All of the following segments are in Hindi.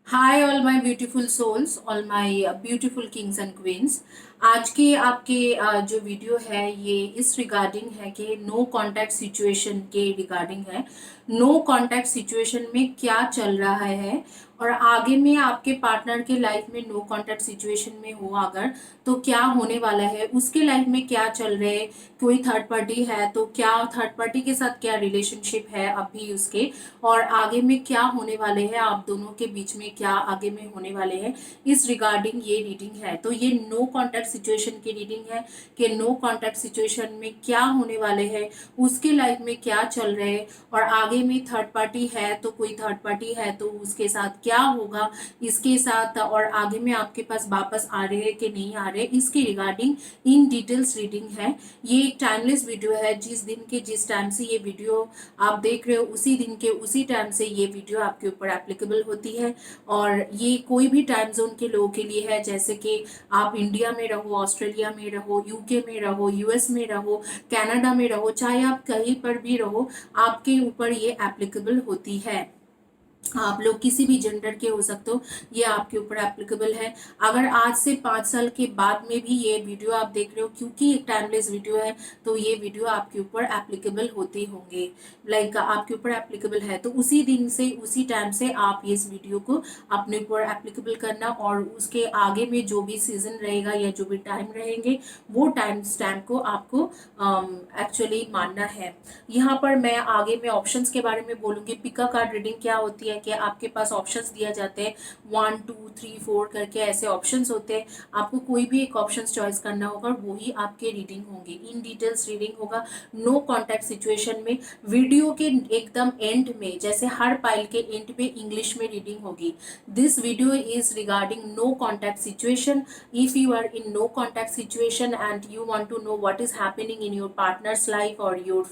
Hi all my beautiful souls, all my beautiful kings and queens. आज के आपके जो वीडियो है ये इस रिगार्डिंग है कि नो कांटेक्ट सिचुएशन के रिगार्डिंग है। नो कांटेक्ट सिचुएशन में क्या चल रहा है और आगे में आपके पार्टनर के लाइफ में नो कांटेक्ट सिचुएशन में हो अगर, तो क्या होने वाला है, उसके लाइफ में क्या चल रहा है, कोई थर्ड पार्टी है तो क्या थर्ड पार्टी के साथ क्या रिलेशनशिप है अभी उसके, और आगे में क्या होने वाले हैं आप दोनों के बीच में, क्या आगे में होने वाले हैं, इस रिगार्डिंग ये रीडिंग है। तो ये नो कांटेक्ट सिचुएशन की रीडिंग है कि नो कांटेक्ट सिचुएशन में क्या होने वाले हैं, उसके लाइफ में क्या चल रहे हैं, और आगे में थर्ड पार्टी है तो कोई थर्ड पार्टी है तो उसके साथ क्या होगा इसके साथ, और आगे में आपके पास वापस आ रहे हैं कि नहीं आ रहे, इसकी रिगार्डिंग इन डिटेल्स रीडिंग है। ये एक टाइमलेस वीडियो है, जिस दिन के जिस टाइम से ये वीडियो आप देख रहे हो उसी दिन के उसी टाइम से ये वीडियो आपके ऊपर एप्लीकेबल होती है। और ये कोई भी टाइम जोन के लोगों के लिए है, जैसे कि आप इंडिया में रहो, ऑस्ट्रेलिया में रहो, यूके में रहो, यूएस में रहो, कनाडा में रहो, चाहे आप कहीं पर भी रहो, आपके ऊपर ये एप्लीकेबल होती है। आप लोग किसी भी जेंडर के हो सकते हो, ये आपके ऊपर एप्लीकेबल है। अगर आज से 5 साल के बाद में भी ये वीडियो आप देख रहे हो, क्योंकि एक टाइमलेस वीडियो है तो ये वीडियो आपके ऊपर एप्लीकेबल होते होंगे, लाइक आपके ऊपर एप्लीकेबल है तो उसी दिन से उसी टाइम से आप ये इस वीडियो को अपने ऊपर एप्लीकेबल करना, और उसके आगे में जो भी सीजन रहेगा या जो भी टाइम रहेंगे वो टाइम स्टैम्प को आपको एक्चुअली मानना है। यहाँ पर मैं आगे में ऑप्शंस के बारे में बोलूंगी। पिका कार्ड रीडिंग क्या होती है कि आपके पास ऑप्शंस दिया जाते हैं, 1 2 3 4 करके ऐसे ऑप्शंस होते हैं, आपको कोई भी एक ऑप्शन चॉइस करना होगा, वही आपके रीडिंग होंगे, इन डिटेल्स रीडिंग होगा। नो कॉन्टैक्ट सिचुएशन में वीडियो के एकदम एंड में, जैसे हर पाइल के एंड पे इंग्लिश में रीडिंग होगी। This video is regarding no contact situation. if you are in no contact situation and you want to know what is happening in your partner's life or your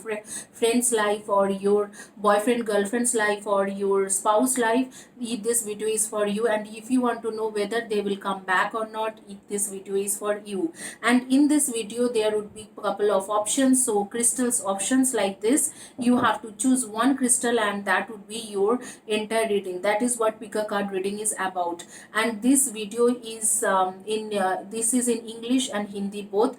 friend's life or your boyfriend girlfriend's life or your spouse life, this video is for you. And if you want to know whether they will come back or not, this video is for you. And in this video there would be a couple of options, so crystals options like this, you have to choose one crystal and that would be your entire reading. That is what pick a card reading is about. And this video is in this is in English and Hindi both.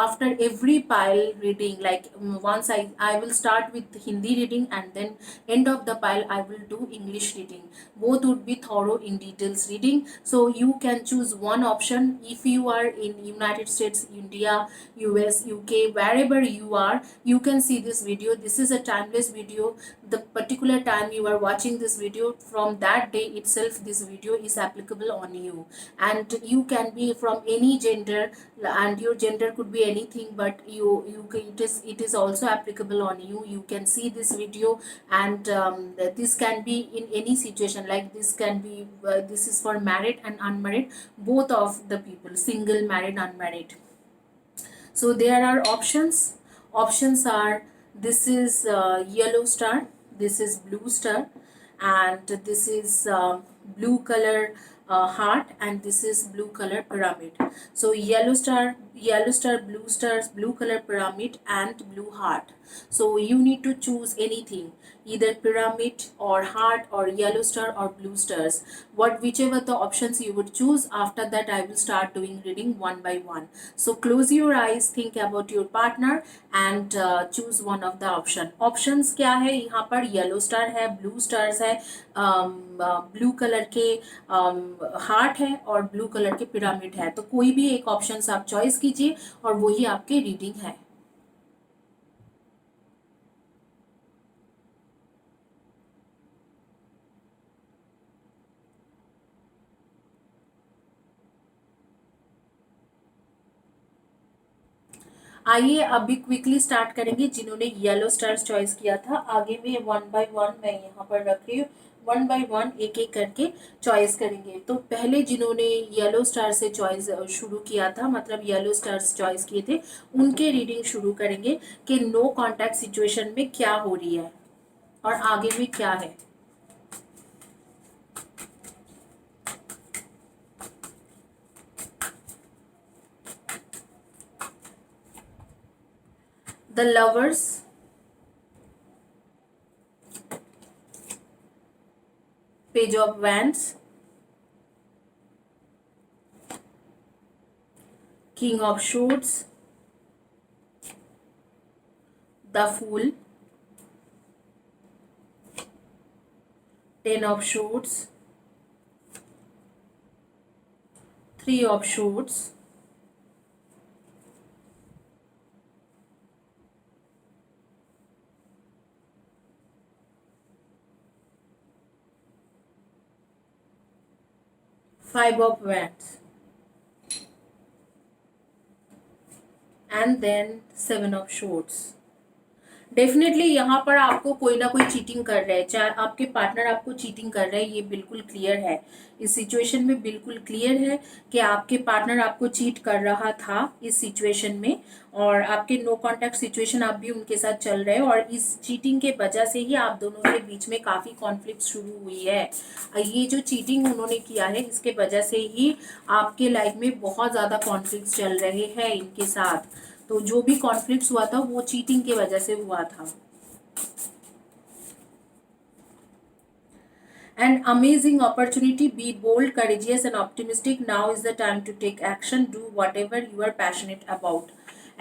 After every pile reading, like once I will start with Hindi reading and then end of the pile I will do English reading. Both would be thorough in details reading, so you can choose one option. If you are in United States, India, US, UK, wherever you are, you can see this video. This is a timeless video. The particular time you are watching this video, from that day itself this video is applicable on you. And you can be from any gender, and your gender could be anything, but it is also applicable on you. You can see this video, and this can be in any situation, like this can be this is for married and unmarried, both of the people, single, married, unmarried. So there are options. Options are, this is yellow star, this is blue star, and this is blue color heart, and this is blue color pyramid. So yellow star, blue stars, blue color pyramid, and blue heart. So you need to choose anything, either pyramid or heart or yellow star or blue stars, whichever the options you would choose. After that I will start doing reading one by one. So close your eyes, think about your partner, and choose one of the options क्या है यहाँ पर, येलो स्टार है, ब्लू स्टार्स है, ब्लू कलर के हार्ट है, और ब्लू कलर के पिरामिड है। तो कोई भी एक ऑप्शन आप चॉइस कीजिए और वही आपके रीडिंग है। आइए अभी क्विकली स्टार्ट करेंगे। जिन्होंने येलो स्टार्स चॉइस किया था, आगे में वन बाय वन मैं यहाँ पर रख रही हूँ, वन बाय वन एक एक करके चॉइस करेंगे। तो पहले जिन्होंने येलो स्टार से चॉइस शुरू किया था, मतलब येलो स्टार्स चॉइस किए थे, उनके रीडिंग शुरू करेंगे कि नो कॉन्टैक्ट सिचुएशन में क्या हो रही है और आगे में क्या है। The lovers, page of wands, King of Swords, the Fool, Ten of Swords, Three of Swords, Five of Wands, and then Seven of Swords. Definitely यहाँ पर आपको कोई ना कोई चीटिंग कर रहा है, चाहे आपके पार्टनर आपको चीटिंग कर रहे हैं, ये बिल्कुल क्लियर है। इस सिचुएशन में बिल्कुल क्लियर है कि आपके पार्टनर आपको चीट कर रहा था इस सिचुएशन में, और आपके नो कांटेक्ट सिचुएशन आप भी उनके साथ चल रहे हैं, और इस चीटिंग के वजह से ही आप दोनों के बीच में काफ़ी कॉन्फ्लिक्ट शुरू हुई है। ये जो चीटिंग उन्होंने किया है इसके वजह से ही आपके लाइफ में बहुत ज़्यादा कॉन्फ्लिक्ट चल रहे हैं इनके साथ। तो जो भी कॉन्फ्लिक्ट हुआ था वो चीटिंग की वजह से हुआ था। An amazing opportunity, be bold, courageous and optimistic. Now is the time to take action. Do whatever you are passionate about.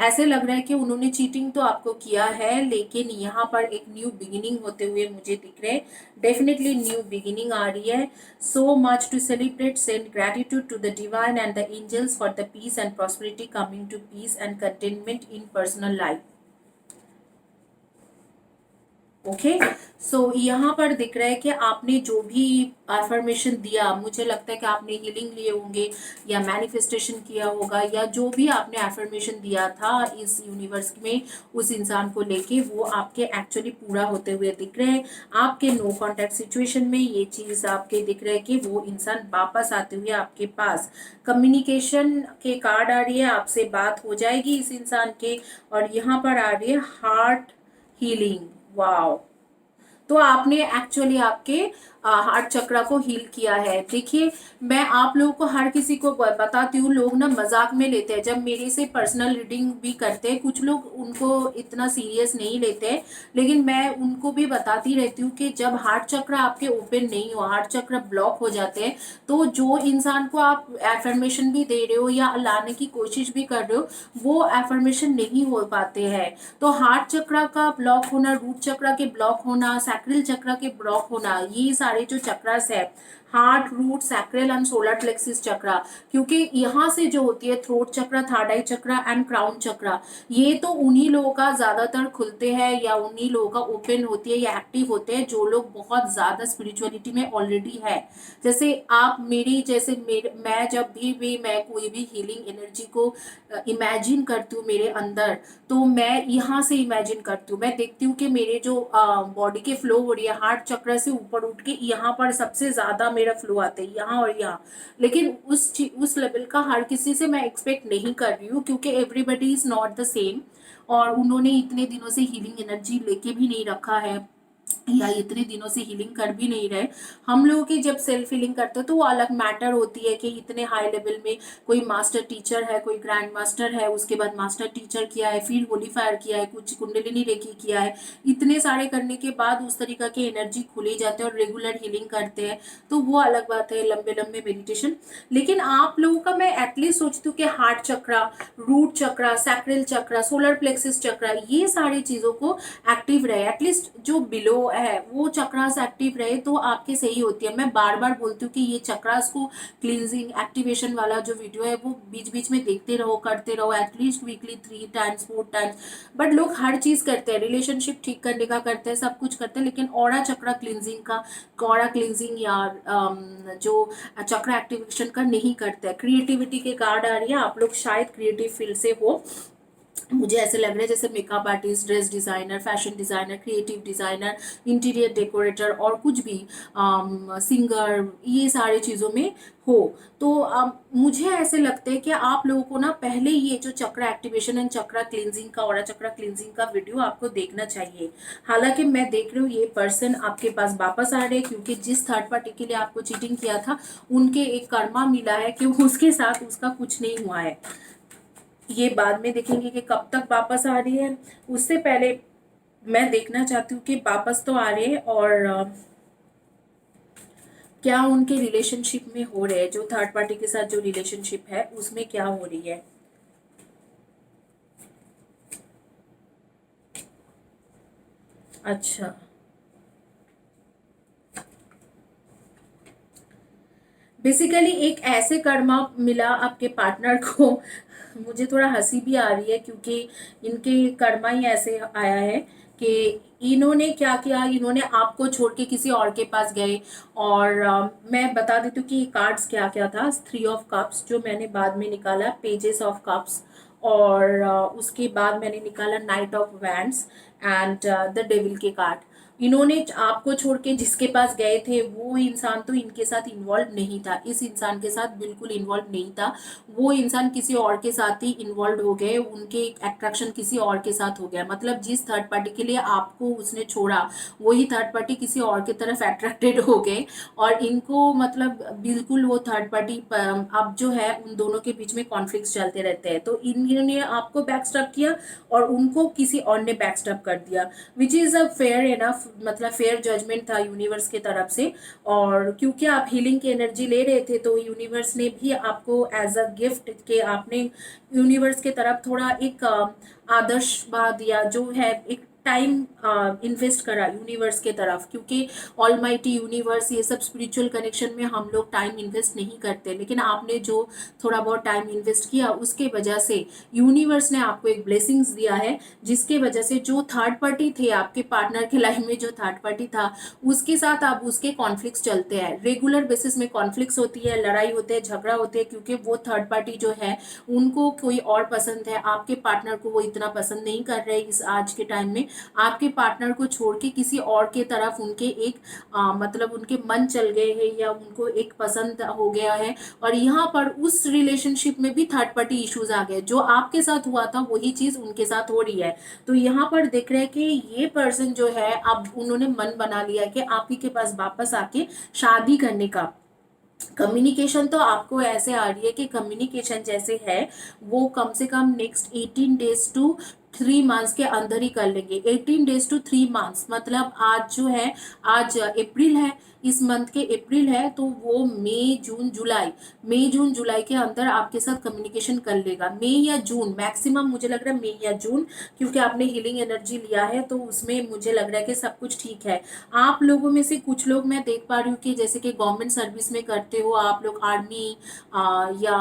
ऐसे लग रहा है कि उन्होंने चीटिंग तो आपको किया है, लेकिन यहाँ पर एक न्यू बिगिनिंग होते हुए मुझे दिख रहे हैं। डेफिनेटली न्यू बिगिनिंग आ रही है। So much to celebrate, send gratitude to the divine and the angels for the peace and prosperity coming to peace and containment in personal life. Okay, so यहाँ पर दिख रहा है कि आपने जो भी अफर्मेशन दिया, मुझे लगता है कि आपने हीलिंग लिए होंगे या मैनिफेस्टेशन किया होगा, या जो भी आपने अफर्मेशन दिया था इस यूनिवर्स में उस इंसान को लेके, वो आपके एक्चुअली पूरा होते हुए दिख रहे हैं। आपके नो कांटेक्ट सिचुएशन में ये चीज़ आपके दिख रहा है कि वो इंसान वापस आते हुए आपके पास, कम्युनिकेशन के कार्ड आ रही है, आपसे बात हो जाएगी इस इंसान के, और यहाँ पर आ रही है हार्ट हीलिंग। वाओ, तो आपने एक्चुअली आपके हार्ट चक्रा को हील किया है। देखिए, मैं आप लोगों को हर किसी को बताती हूँ, लोग ना मजाक में लेते हैं। जब मेरे से पर्सनल रीडिंग भी करते हैं कुछ लोग, उनको इतना सीरियस नहीं लेते हैं, लेकिन मैं उनको भी बताती रहती हूँ कि जब हार्ट चक्र आपके ओपन नहीं हो, हार्ट चक्र ब्लॉक हो जाते हैं, तो जो इंसान को आप एफर्मेशन भी दे रहे हो या लाने की कोशिश भी कर रहे हो, वो एफर्मेशन नहीं हो पाते हैं। तो हार्ट चक्र का ब्लॉक होना, रूट चक्र के ब्लॉक होना, सैक्रल चक्र के ब्लॉक होना, ये सारे जो चक्रस है, heart, root, sacral and solar plexus chakra, क्योंकि यहाँ से जो होती है थ्रोट चक्र, थर्ड आई चक्र एंड क्राउन चक्र, ये तो उन्हीं लोगों का ज्यादातर खुलते हैं या उन्हीं लोगों का ओपन होती है या एक्टिव होते हैं जो लोग बहुत ज्यादा स्पिरिचुअलिटी में ऑलरेडी है। जैसे आप मेरी जैसे मैं जब भी मैं कोई भी हीलिंग एनर्जी को इमेजिन करती हूँ मेरे अंदर, तो मैं यहाँ से इमेजिन करती हूँ, मैं देखती हूँ कि मेरे जो बॉडी के फ्लो हो रही है, हार्ट चक्र से ऊपर उठ के यहाँ पर सबसे ज्यादा मेरा फ्लो आता है, यहाँ और यहाँ। लेकिन उस लेवल का हर किसी से मैं एक्सपेक्ट नहीं कर रही हूँ, क्योंकि everybody is not the same, और उन्होंने इतने दिनों से हीलिंग एनर्जी लेके भी नहीं रखा है या इतने दिनों से हीलिंग कर भी नहीं रहे। हम लोगों की जब सेल्फ हीलिंग करते हैं तो वो अलग मैटर होती है कि इतने हाई लेवल में कोई मास्टर टीचर है, कोई ग्रैंड मास्टर है, उसके बाद मास्टर टीचर किया है, फिर होली फायर किया है, कुछ कुंडलिनी रेकी किया है, इतने सारे करने के बाद उस तरीका की एनर्जी खुली जाते हैं और रेगुलर हीलिंग करते हैं, तो वो अलग बात है, लंबे लंबे मेडिटेशन। लेकिन आप लोगों का मैं एटलीस्ट सोचती हूँ कि हार्ट चक्रा, रूट चक्रा, सैक्रल चक्रा, सोलर प्लेक्सिस चक्रा, ये सारी चीजों को एक्टिव रहे, एटलीस्ट जो बिलो है वो चक्रास एक्टिव रहे तो आपके सही होती है। मैं बार बार बोलती हूँ कि ये चक्रास को क्लींजिंग एक्टिवेशन वाला जो वीडियो है वो बीच बीच में देखते रहो, करते रहो, at least weekly 3 times 4 times. But लोग हर चीज करते हैं, रिलेशनशिप ठीक करने का करते हैं, सब कुछ करते हैं, लेकिन ऑरा चक्रा क्लींजिंग का, ऑरा क्लींजिंग या जो चक्रा एक्टिवेशन का नहीं करते हैं। क्रिएटिविटी के कार्ड आ रही है, आप लोग शायद क्रिएटिव फील्ड से हो, मुझे ऐसे लग रहा है जैसे makeup artist, dress designer, fashion designer, creative designer, interior decorator और कुछ भी, सिंगर, ये सारी चीज़ों में हो। तो मुझे ऐसे लगता है कि आप लोगों को ना पहले ये जो चक्र एक्टिवेशन एंड चक्र क्लींजिंग का, और चक्र क्लींजिंग का वीडियो आपको देखना चाहिए। हालांकि मैं देख रही हूँ ये पर्सन आपके पास वापस आ रहे हैं, क्योंकि जिस थर्ड पार्टी के लिए आपको चीटिंग किया था उनके एक कर्मा मिला है कि उसके साथ उसका कुछ नहीं हुआ है। ये बाद में देखेंगे कि कब तक वापस आ रही है। उससे पहले मैं देखना चाहती हूँ कि वापस तो आ रहे हैं, और क्या उनके रिलेशनशिप में हो रहे हैं, जो थर्ड पार्टी के साथ जो रिलेशनशिप है उसमें क्या हो रही है। अच्छा, बेसिकली एक ऐसे कर्मा मिला आपके पार्टनर को। मुझे थोड़ा हंसी भी आ रही है क्योंकि इनके कर्मा ही ऐसे आया है कि इन्होंने क्या किया, इन्होंने आपको छोड़ के किसी और के पास गए। और मैं बता देती हूँ कि कार्ड्स क्या क्या था। 3 ऑफ कप्स जो मैंने बाद में निकाला, पेजेस ऑफ कप्स, और उसके बाद मैंने निकाला night of wands and the devil के कार्ड। इन्होंने आपको छोड़ के जिसके पास गए थे वो इंसान तो इनके साथ इन्वॉल्व नहीं था, इस इंसान के साथ बिल्कुल इन्वॉल्व नहीं था। वो इंसान किसी और के साथ ही इन्वॉल्व हो गए, उनके अट्रैक्शन किसी और के साथ हो गया। मतलब जिस थर्ड पार्टी के लिए आपको उसने छोड़ा वही थर्ड पार्टी किसी और की तरफ अट्रैक्टेड हो गए। और इनको मतलब बिल्कुल वो थर्ड पार्टी अब जो है उन दोनों के बीच में कॉन्फ्लिक्ट चलते रहते हैं। तो इन्होंने आपको बैकस्टैब किया और उनको किसी और ने बैकस्टैब कर दिया, which is a fair enough, मतलब फेयर जजमेंट था यूनिवर्स की तरफ से। और क्योंकि आप हीलिंग की एनर्जी ले रहे थे तो यूनिवर्स ने भी आपको एज अ गिफ्ट के आपने यूनिवर्स की तरफ थोड़ा एक आदर्शवाद या जो है एक टाइम इन्वेस्ट करा यूनिवर्स के तरफ। क्योंकि ऑलमाइटी यूनिवर्स ये सब स्पिरिचुअल कनेक्शन में हम लोग टाइम इन्वेस्ट नहीं करते, लेकिन आपने जो थोड़ा बहुत टाइम इन्वेस्ट किया उसके वजह से यूनिवर्स ने आपको एक ब्लेसिंग्स दिया है, जिसके वजह से जो थर्ड पार्टी थे आपके पार्टनर के लाइफ में, जो थर्ड पार्टी था उसके साथ अब उसके कॉन्फ्लिक्ट्स चलते हैं। रेगुलर बेसिस में कॉन्फ्लिक्ट्स होती है, लड़ाई होते हैं, झगड़ा होते हैं, क्योंकि वो थर्ड पार्टी जो है उनको कोई और पसंद है, आपके पार्टनर को वो इतना पसंद नहीं कर रहे इस आज के टाइम में। आपके पार्टनर को छोड़ के किसी और के तरफ उनके एक मतलब उनके मन चल गए हैं या उनको एक पसंद हो गया है। और यहाँ पर उस रिलेशनशिप में भी थर्ड पार्टी इश्यूज आ गए, जो आपके साथ हुआ था वही चीज उनके साथ हो रही है। तो यहाँ पर देख रहे हैं कि ये पर्सन जो है अब उन्होंने मन बना लिया कि आप ही के पास वापस आके शादी करने का। कम्युनिकेशन तो आपको ऐसे आ रही है कि कम्युनिकेशन जैसे है वो कम से कम नेक्स्ट 18 days to 3 months के अंदर ही कर लेंगे। 18 days to 3 months मतलब आज जो है, आज अप्रैल है, इस मंथ के अप्रैल है, तो वो मई जून जुलाई के अंदर आपके साथ कम्युनिकेशन कर लेगा। मई या जून मैक्सिमम, मुझे लग रहा है मई या जून, क्योंकि आपने हीलिंग एनर्जी लिया है तो उसमें मुझे लग रहा है कि सब कुछ ठीक है। आप लोगों में से कुछ लोग मैं देख पा रही हूँ कि जैसे कि गवर्नमेंट सर्विस में करते हो आप लोग, आर्मी या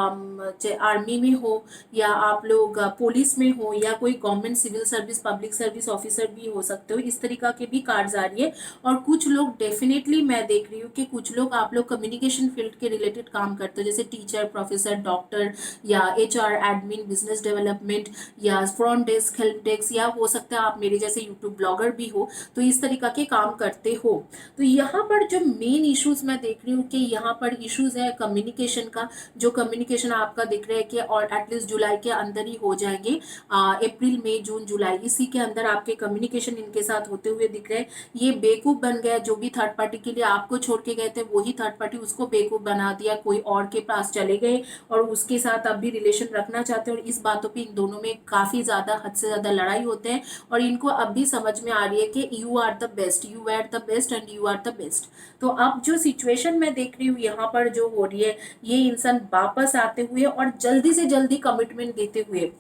आर्मी में हो, या आप लोग पुलिस में हो, या कोई government civil service public service officer भी हो सकते हो। इस तरीका के भी कार्ड्स आ रही है। और कुछ लोग डेफिनेटली मैं देख रही हूँ कि कुछ लोग आप लोग कम्युनिकेशन फील्ड के रिलेटेड काम करते हो, जैसे टीचर, प्रोफेसर, डॉक्टर, या HR, एडमिन, बिजनेस डेवलपमेंट, या फ्रंट डेस्क, हेल्प डेस्क, या हो सकता है आप मेरे जैसे यूट्यूब ब्लॉगर भी हो। तो इस तरीका के काम करते हो। तो यहाँ पर जो मेन इश्यूज मैं देख रही हूँ कि यहाँ पर इश्यूज है कम्युनिकेशन का। जो कम्युनिकेशन आपका दिख रहा है कि और एटलीस्ट जुलाई के अंदर ही हो जाएंगे, अप्रैल मई जून जुलाई इसी के अंदर आपके कम्युनिकेशन इनके साथ होते हुए दिख रहे हैं। ये बेवकूफ बन गया, जो भी थर्ड पार्टी के लिए आपको छोड़ के गए थे वही थर्ड पार्टी उसको बेवकूफ बना दिया, कोई और के पास चले गए और उसके साथ अब भी रिलेशन रखना चाहते हैं। और इस बातों पे इन दोनों में काफी ज्यादा, हद से ज्यादा लड़ाई होते हैं। और इनको अब भी समझ में आ रही है कि you are the best, you are the best and you are the best. तो अब जो सिचुएशन मैं देख रही हूँ यहाँ पर जो हो रही है, ये इंसान वापस आते हुए और जल्दी से जल्दी कमिटमेंट देते हुए।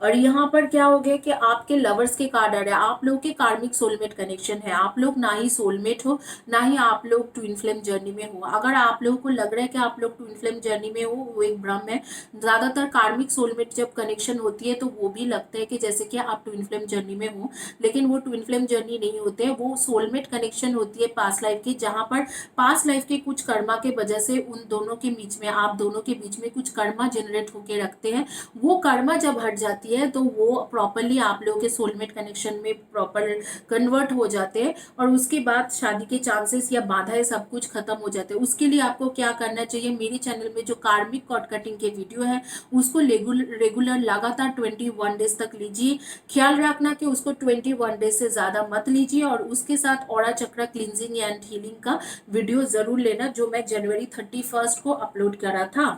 और यहाँ पर क्या हो गया कि आपके लवर्स के कार्ड आ रहे हैं, आप लोग के कार्मिक सोलमेट कनेक्शन है। आप लोग ना ही सोलमेट हो, ना ही आप लोग ट्विन फ्लेम जर्नी में हो। अगर आप लोगों को लग रहा है कि आप लोग ट्विन फ्लेम जर्नी में हो, वो एक भ्रम है। ज्यादातर कार्मिक सोलमेट जब कनेक्शन होती है तो वो भी लगता है कि जैसे कि आप ट्विन फ्लेम जर्नी में हो, लेकिन वो ट्विन फ्लेम जर्नी नहीं होते हैं, वो सोलमेट कनेक्शन होती है पास्ट लाइफ की, जहाँ पर पास्ट लाइफ के कुछ कर्मा के वजह से उन दोनों के बीच में, आप दोनों के बीच में कुछ कर्मा जनरेट होके रखते हैं। वो कर्मा जब हट जाती है तो वो प्रॉपरली आप लोगों के सोलमेट कनेक्शन में प्रॉपर कन्वर्ट हो जाते हैं। और उसके बाद शादी के चांसेस या बाधाएं सब कुछ खत्म हो जाते हैं। उसके लिए आपको क्या करना चाहिए, मेरी चैनल में जो कार्मिक कॉर्ड कटिंग के वीडियो है उसको रेगुलर लगातार 21 डेज तक लीजिए। ख्याल रखना कि उसको 21 डेज से ज्यादा मत लीजिए। और उसके साथ ऑरा चक्र क्लिनजिंग एंड हीलिंग का वीडियो जरूर लेना, जो मैं जनवरी 31 को अपलोड करा था।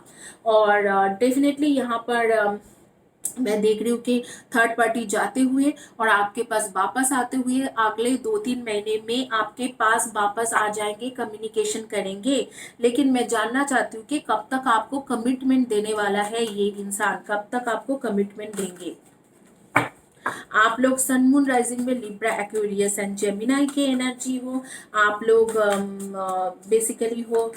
और डेफिनेटली यहाँ पर मैं देख रही हूँ कि थर्ड पार्टी जाते हुए और आपके पास वापस आते हुए अगले 2-3 महीने में आपके पास वापस आ जाएंगे, कम्युनिकेशन करेंगे। लेकिन मैं जानना चाहती हूँ कि कब तक आपको कमिटमेंट देने वाला है ये इंसान, कब तक आपको कमिटमेंट देंगे। आप लोग सन मून राइजिंग में लिब्रा एक्वेरियस एंड जेमिनाई के एनर्जी हो, आप लोग बेसिकली हो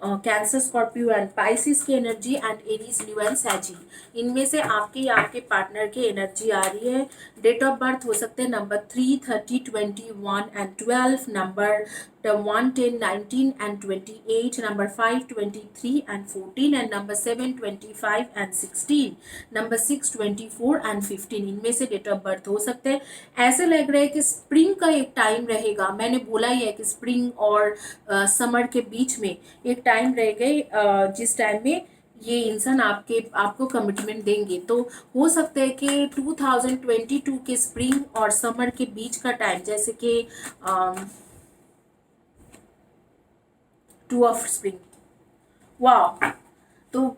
कैंसर स्कॉर्पियो एंड पाइसिस की एनर्जी एंड एरीज ल्यू एंड सैजी, इनमें से आपके या आपके पार्टनर की एनर्जी आ रही है। डेट ऑफ बर्थ हो सकते हैं number 3, 30, 21 and 12, number 1, 10, 19 and 28, number 5, 23 and 14 and number 7, 25 and 16, number 6, 24 and 15, इनमें से डेट ऑफ बर्थ हो सकते हैं। ऐसे लग रहा है कि स्प्रिंग का एक टाइम रहेगा, मैंने बोला ही है कि स्प्रिंग और समर के बीच में एक टाइम रह गए जिस टाइम में ये इंसान आपको कमिटमेंट देंगे। तो हो सकता है कि 2022 के स्प्रिंग और समर के बीच का टाइम, जैसे कि 2 ऑफ स्प्रिंग, वाह, तो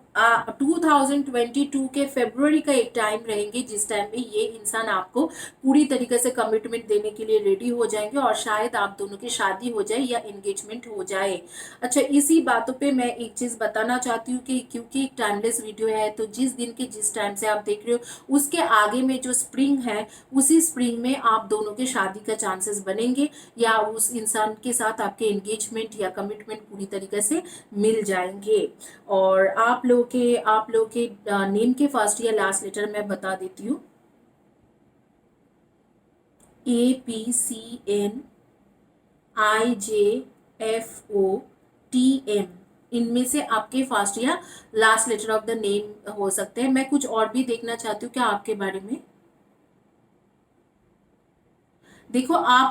2022 के फेब्रुवरी का एक टाइम रहेंगे जिस टाइम में ये इंसान आपको पूरी तरीके से कमिटमेंट देने के लिए रेडी हो जाएंगे और शायद आप दोनों की शादी हो जाए या एंगेजमेंट हो जाए। अच्छा, इसी बातों पे मैं एक चीज बताना चाहती हूँ कि क्योंकि एक टाइमलेस वीडियो है, तो जिस दिन के जिस टाइम से आप देख रहे हो उसके आगे में जो स्प्रिंग है, उसी स्प्रिंग में आप दोनों के शादी का चांसेस बनेंगे या उस इंसान के साथ आपके एंगेजमेंट या कमिटमेंट पूरी तरीके से मिल जाएंगे। और आप लोग के नेम के फर्स्ट या लास्ट लेटर मैं बता देती हूँ। APCNIJFOTM, इनमें से आपके फर्स्ट या last letter of the name हो सकते हैं। मैं कुछ और भी देखना चाहती हूँ क्या आपके बारे में। देखो, आप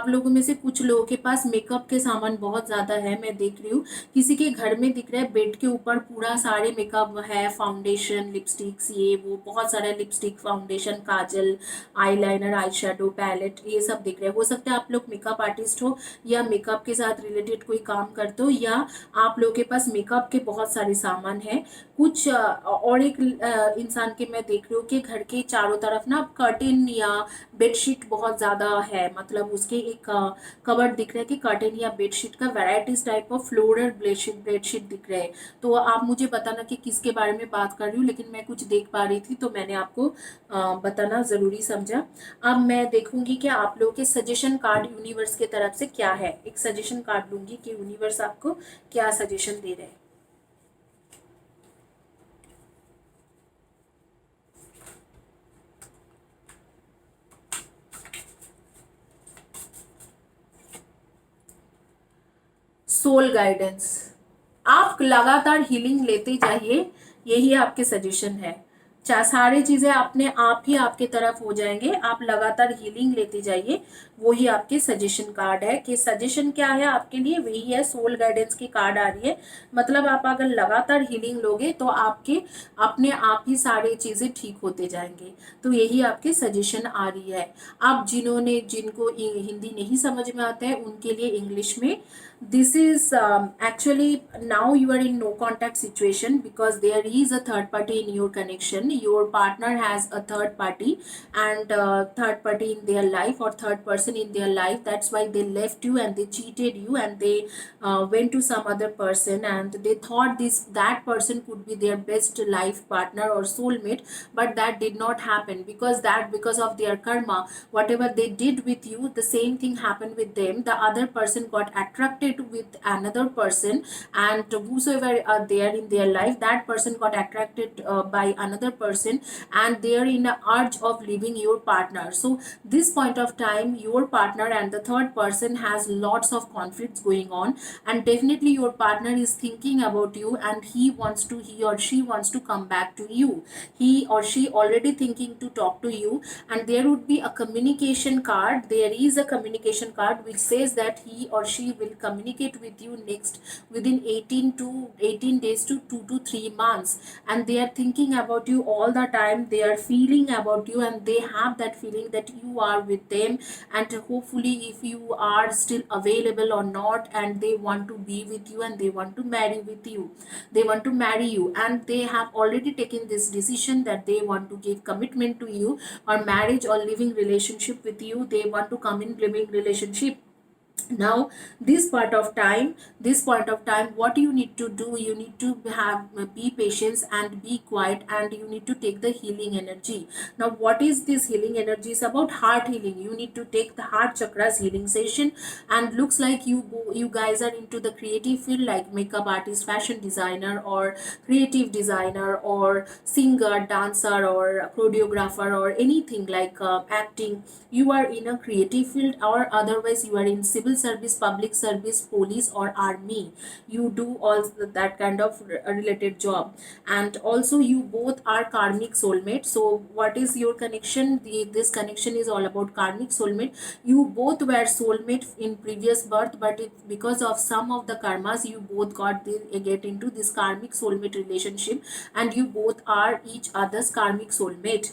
लोगों में से कुछ लोगों के पास मेकअप के सामान बहुत ज्यादा है, मैं देख रही हूँ। किसी के घर में दिख रहा है बेड के ऊपर पूरा सारे मेकअप है, फाउंडेशन, लिपस्टिक्स, ये वो बहुत सारे लिपस्टिक, फाउंडेशन, काजल, आईलाइनर, आई शेडो, पैलेट, ये सब दिख रहा है। हो सकता है आप लोग मेकअप आर्टिस्ट हो या मेकअप के साथ रिलेटेड कोई काम करते हो, या आप लोगों के पास मेकअप के बहुत सारे सामान है। कुछ और एक इंसान के मैं देख रही हूँ कि घर के चारों तरफ ना कर्टेन या बेडशीट बहुत ज्यादा है, मतलब उसके एक कवर्ड दिख रहा है कि कर्टेन या बेडशीट का varieties type of floral bedsheet bedsheet दिख रहे हैं। तो आप मुझे बताना कि किसके बारे में बात कर रही हूँ, लेकिन मैं कुछ देख पा रही थी तो मैंने आपको बताना जरूरी समझा। अब मैं देखूंगी कि आप लोगों के सजेशन कार्ड यूनिवर्स की तरफ से क्या है। एक सजेशन कार्ड लूंगी कि यूनिवर्स आपको क्या सजेशन दे रहे हैं। सोल गाइडेंस, आप लगातार हीलिंग लेते जाइए, यही आपके सजेशन है। सारी चीजें अपने आप ही आपके तरफ हो जाएंगे, आप लगातार हीलिंग लेते जाइए, वही आपके सजेशन कार्ड है। कि सजेशन क्या है आपके लिए, वही है, सोल गाइडेंस की कार्ड आ रही है। मतलब आप अगर लगातार हीलिंग लोगे तो आपके अपने आप ही सारी चीजें ठीक होते जाएंगे। तो यही आपके सजेशन आ रही है। अब जिनको हिंदी नहीं समझ में आता है उनके लिए इंग्लिश में, this is actually now you are in no contact situation because there is a third party in your connection. Your partner has a third party, and third party in their life or third person in their life. That's why they left you and they cheated you and they went to some other person, and they thought that person could be their best life partner or soulmate, but that did not happen because of their karma. Whatever they did with you, the same thing happened with them. The other person got attracted with another person, and whosoever are there in their life, that person got attracted by another person, and they are in a urge of leaving your partner. So this point of time, your partner and the third person has lots of conflicts going on, and definitely your partner is thinking about you, and he or she wants to come back to you. He or she already thinking to talk to you, and there would be a communication card. There is a communication card which says that he or she will communicate with you next within 18 days to 2 to 3 months, and they are thinking about you all the time. They are feeling about you, and they have that feeling that you are with them, and hopefully if you are still available or not, and they want to be with you and they want to marry with you, they want to marry you, and they have already taken this decision that they want to give commitment to you, or marriage or living relationship with you. They want to come in living relationship Now this point of time, what you need to do, you need to have be patient and be quiet, and you need to take the healing energy. Now what is this healing energy? Is about heart healing. You need to take the heart chakras healing session. And looks like you guys are into the creative field, like makeup artist, fashion designer, or creative designer, or singer, dancer, or choreographer, or anything like acting. You are in a creative field, or otherwise you are in civil service, public service, police, or army. You do all that kind of related job. And also you both are karmic soulmate. So what is your connection? This connection is all about karmic soulmate. You both were soulmate in previous birth, but because of some of the karmas, you both get into this karmic soulmate relationship, and you both are each other's karmic soulmate.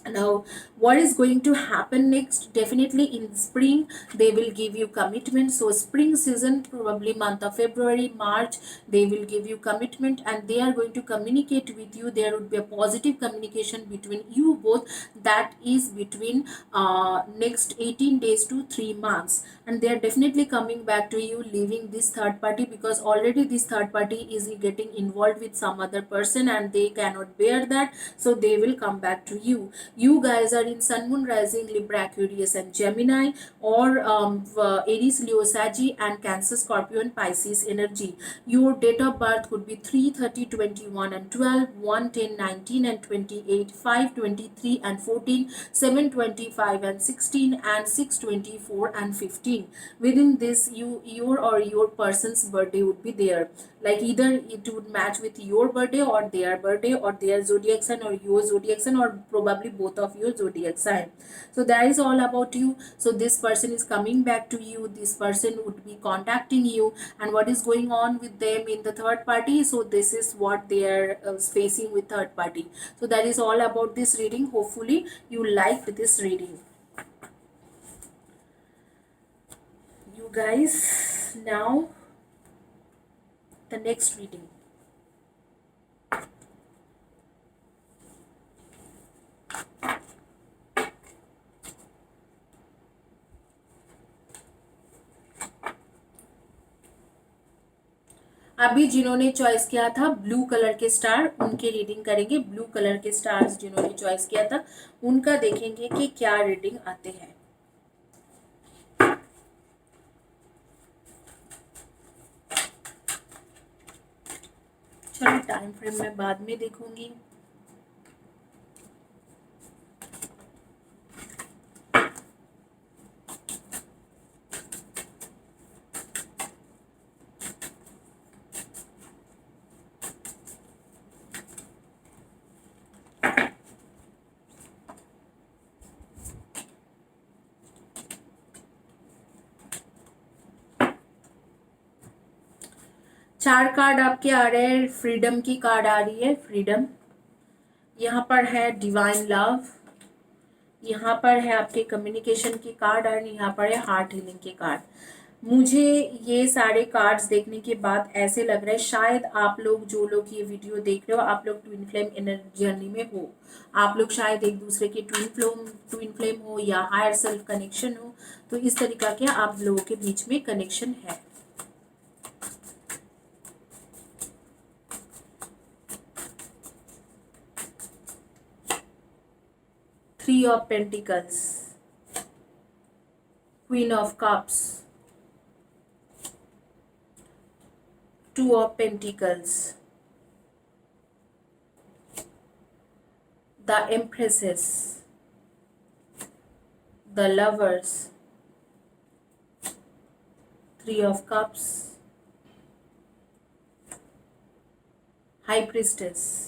Now what is going to happen next? Definitely in spring they will give you commitment. So spring season, probably month of February, March, they will give you commitment, and they are going to communicate with you. There would be a positive communication between you both, that is between next 18 days to 3 months. And they are definitely coming back to you, leaving this third party, because already this third party is getting involved with some other person and they cannot bear that. So they will come back to you. You guys are in Sun, Moon, Rising, Libra, Aquarius, and Gemini, or Aries, Leo, Saggy, and Cancer, Scorpio, and Pisces energy. Your date of birth could be 3/30/21 and 12, 1/10/19 and 28, 5/23 and 14, 7/25 and 16, and 6/24 and 15. Within this, your person's birthday would be there. Like either it would match with your birthday, or their zodiac sign, or your zodiac sign, or probably both of your zodiac sign. So that is all about you. So this person is coming back to you, this person would be contacting you, and what is going on with them in the third party? So this is what they are facing with third party. So that is all about this reading. Hopefully you liked this reading, you guys. Now the next reading. अभी जिन्होंने चॉइस किया था ब्लू कलर के स्टार, उनके रीडिंग करेंगे। ब्लू कलर के स्टार्स जिन्होंने चॉइस किया था उनका देखेंगे कि क्या रीडिंग आते हैं। चलो टाइम फ्रेम मैं बाद में देखूंगी। चार कार्ड आपके आ रहे हैं। फ्रीडम की कार्ड आ रही है, फ्रीडम। यहाँ पर है डिवाइन लव, यहाँ पर है आपके कम्युनिकेशन की कार्ड, और यहाँ पर है हार्ट हीलिंग के कार्ड। मुझे ये सारे कार्ड्स देखने के बाद ऐसे लग रहा है शायद आप लोग, जो लोग ये वीडियो देख रहे हो, आप लोग ट्विन फ्लेम एनर्जी जर्नी में हो। आप लोग शायद एक दूसरे के ट्विन फ्लेम हो, या हायर सेल्फ कनेक्शन हो। तो इस तरीका के आप लोगों के बीच में कनेक्शन है। Three of Pentacles, Queen of Cups, Two of Pentacles, the Empresses, the Lovers, Three of Cups, High Priestess,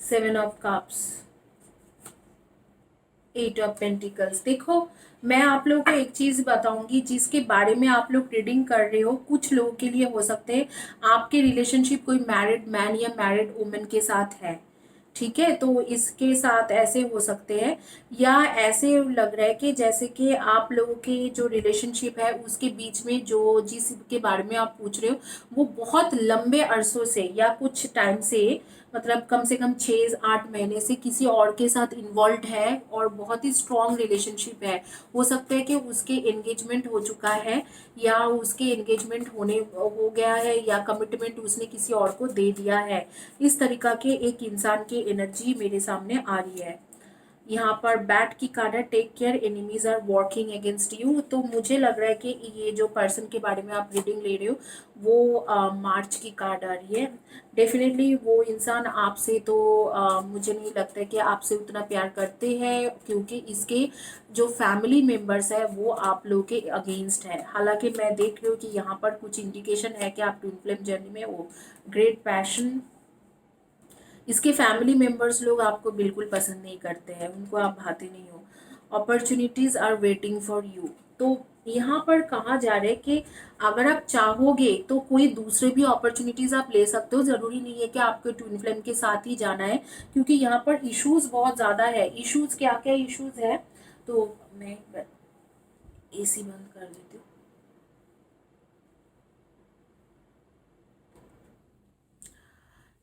Seven of Cups, Eight of Pentacles। देखो मैं आप लोगों को एक चीज़ बताऊंगी जिसके बारे में आप लोग रीडिंग कर रहे हो। कुछ लोगों के लिए हो सकते हैं आपके रिलेशनशिप कोई मैरिड मैन या मैरिड वुमेन के साथ है, ठीक है, तो इसके साथ ऐसे हो सकते हैं, या ऐसे लग रहा है कि जैसे कि आप लोगों की जो रिलेशनशिप है उसके बीच में जो जिसके बारे में आप पूछ रहे हो वो बहुत लंबे अरसों से या कुछ टाइम से, मतलब कम से कम 6-8 महीने से किसी और के साथ इन्वॉल्व है और बहुत ही स्ट्रॉन्ग रिलेशनशिप है। हो सकता है कि उसके एंगेजमेंट हो चुका है, या उसके एंगेजमेंट होने हो गया है, या कमिटमेंट उसने किसी और को दे दिया है। इस तरीका के एक इंसान की एनर्जी मेरे सामने आ रही है। यहाँ पर बैट की कार्ड है, take care enemies are working against you. तो मुझे लग रहा है कि ये जो पर्सन के बारे में आप रीडिंग ले रहे हो वो मार्च की कार्ड आ रही है। डेफिनेटली वो इंसान आपसे तो मुझे नहीं लगता है कि आपसे उतना प्यार करते हैं, क्योंकि इसके जो फैमिली मेंबर्स है वो आप लोगों के अगेंस्ट है। हालांकि मैं देख रही हूँ कि यहाँ पर कुछ इंडिकेशन है कि आप ट्विन फ्लेम जर्नी में वो ग्रेट पैशन, इसके फैमिली मेंबर्स लोग आपको बिल्कुल पसंद नहीं करते हैं, उनको आप भाते नहीं हो। Opportunities are waiting for you. तो यहाँ पर कहा जा रहा है कि अगर आप चाहोगे तो कोई दूसरे भी अपॉर्चुनिटीज आप ले सकते हो, जरूरी नहीं है कि आपको ट्विन फ्लेम के साथ ही जाना है, क्योंकि यहाँ पर इश्यूज बहुत ज्यादा है। इश्यूज क्या क्या इश्यूज है, तो मैं एसी बंद कर देती हूँ।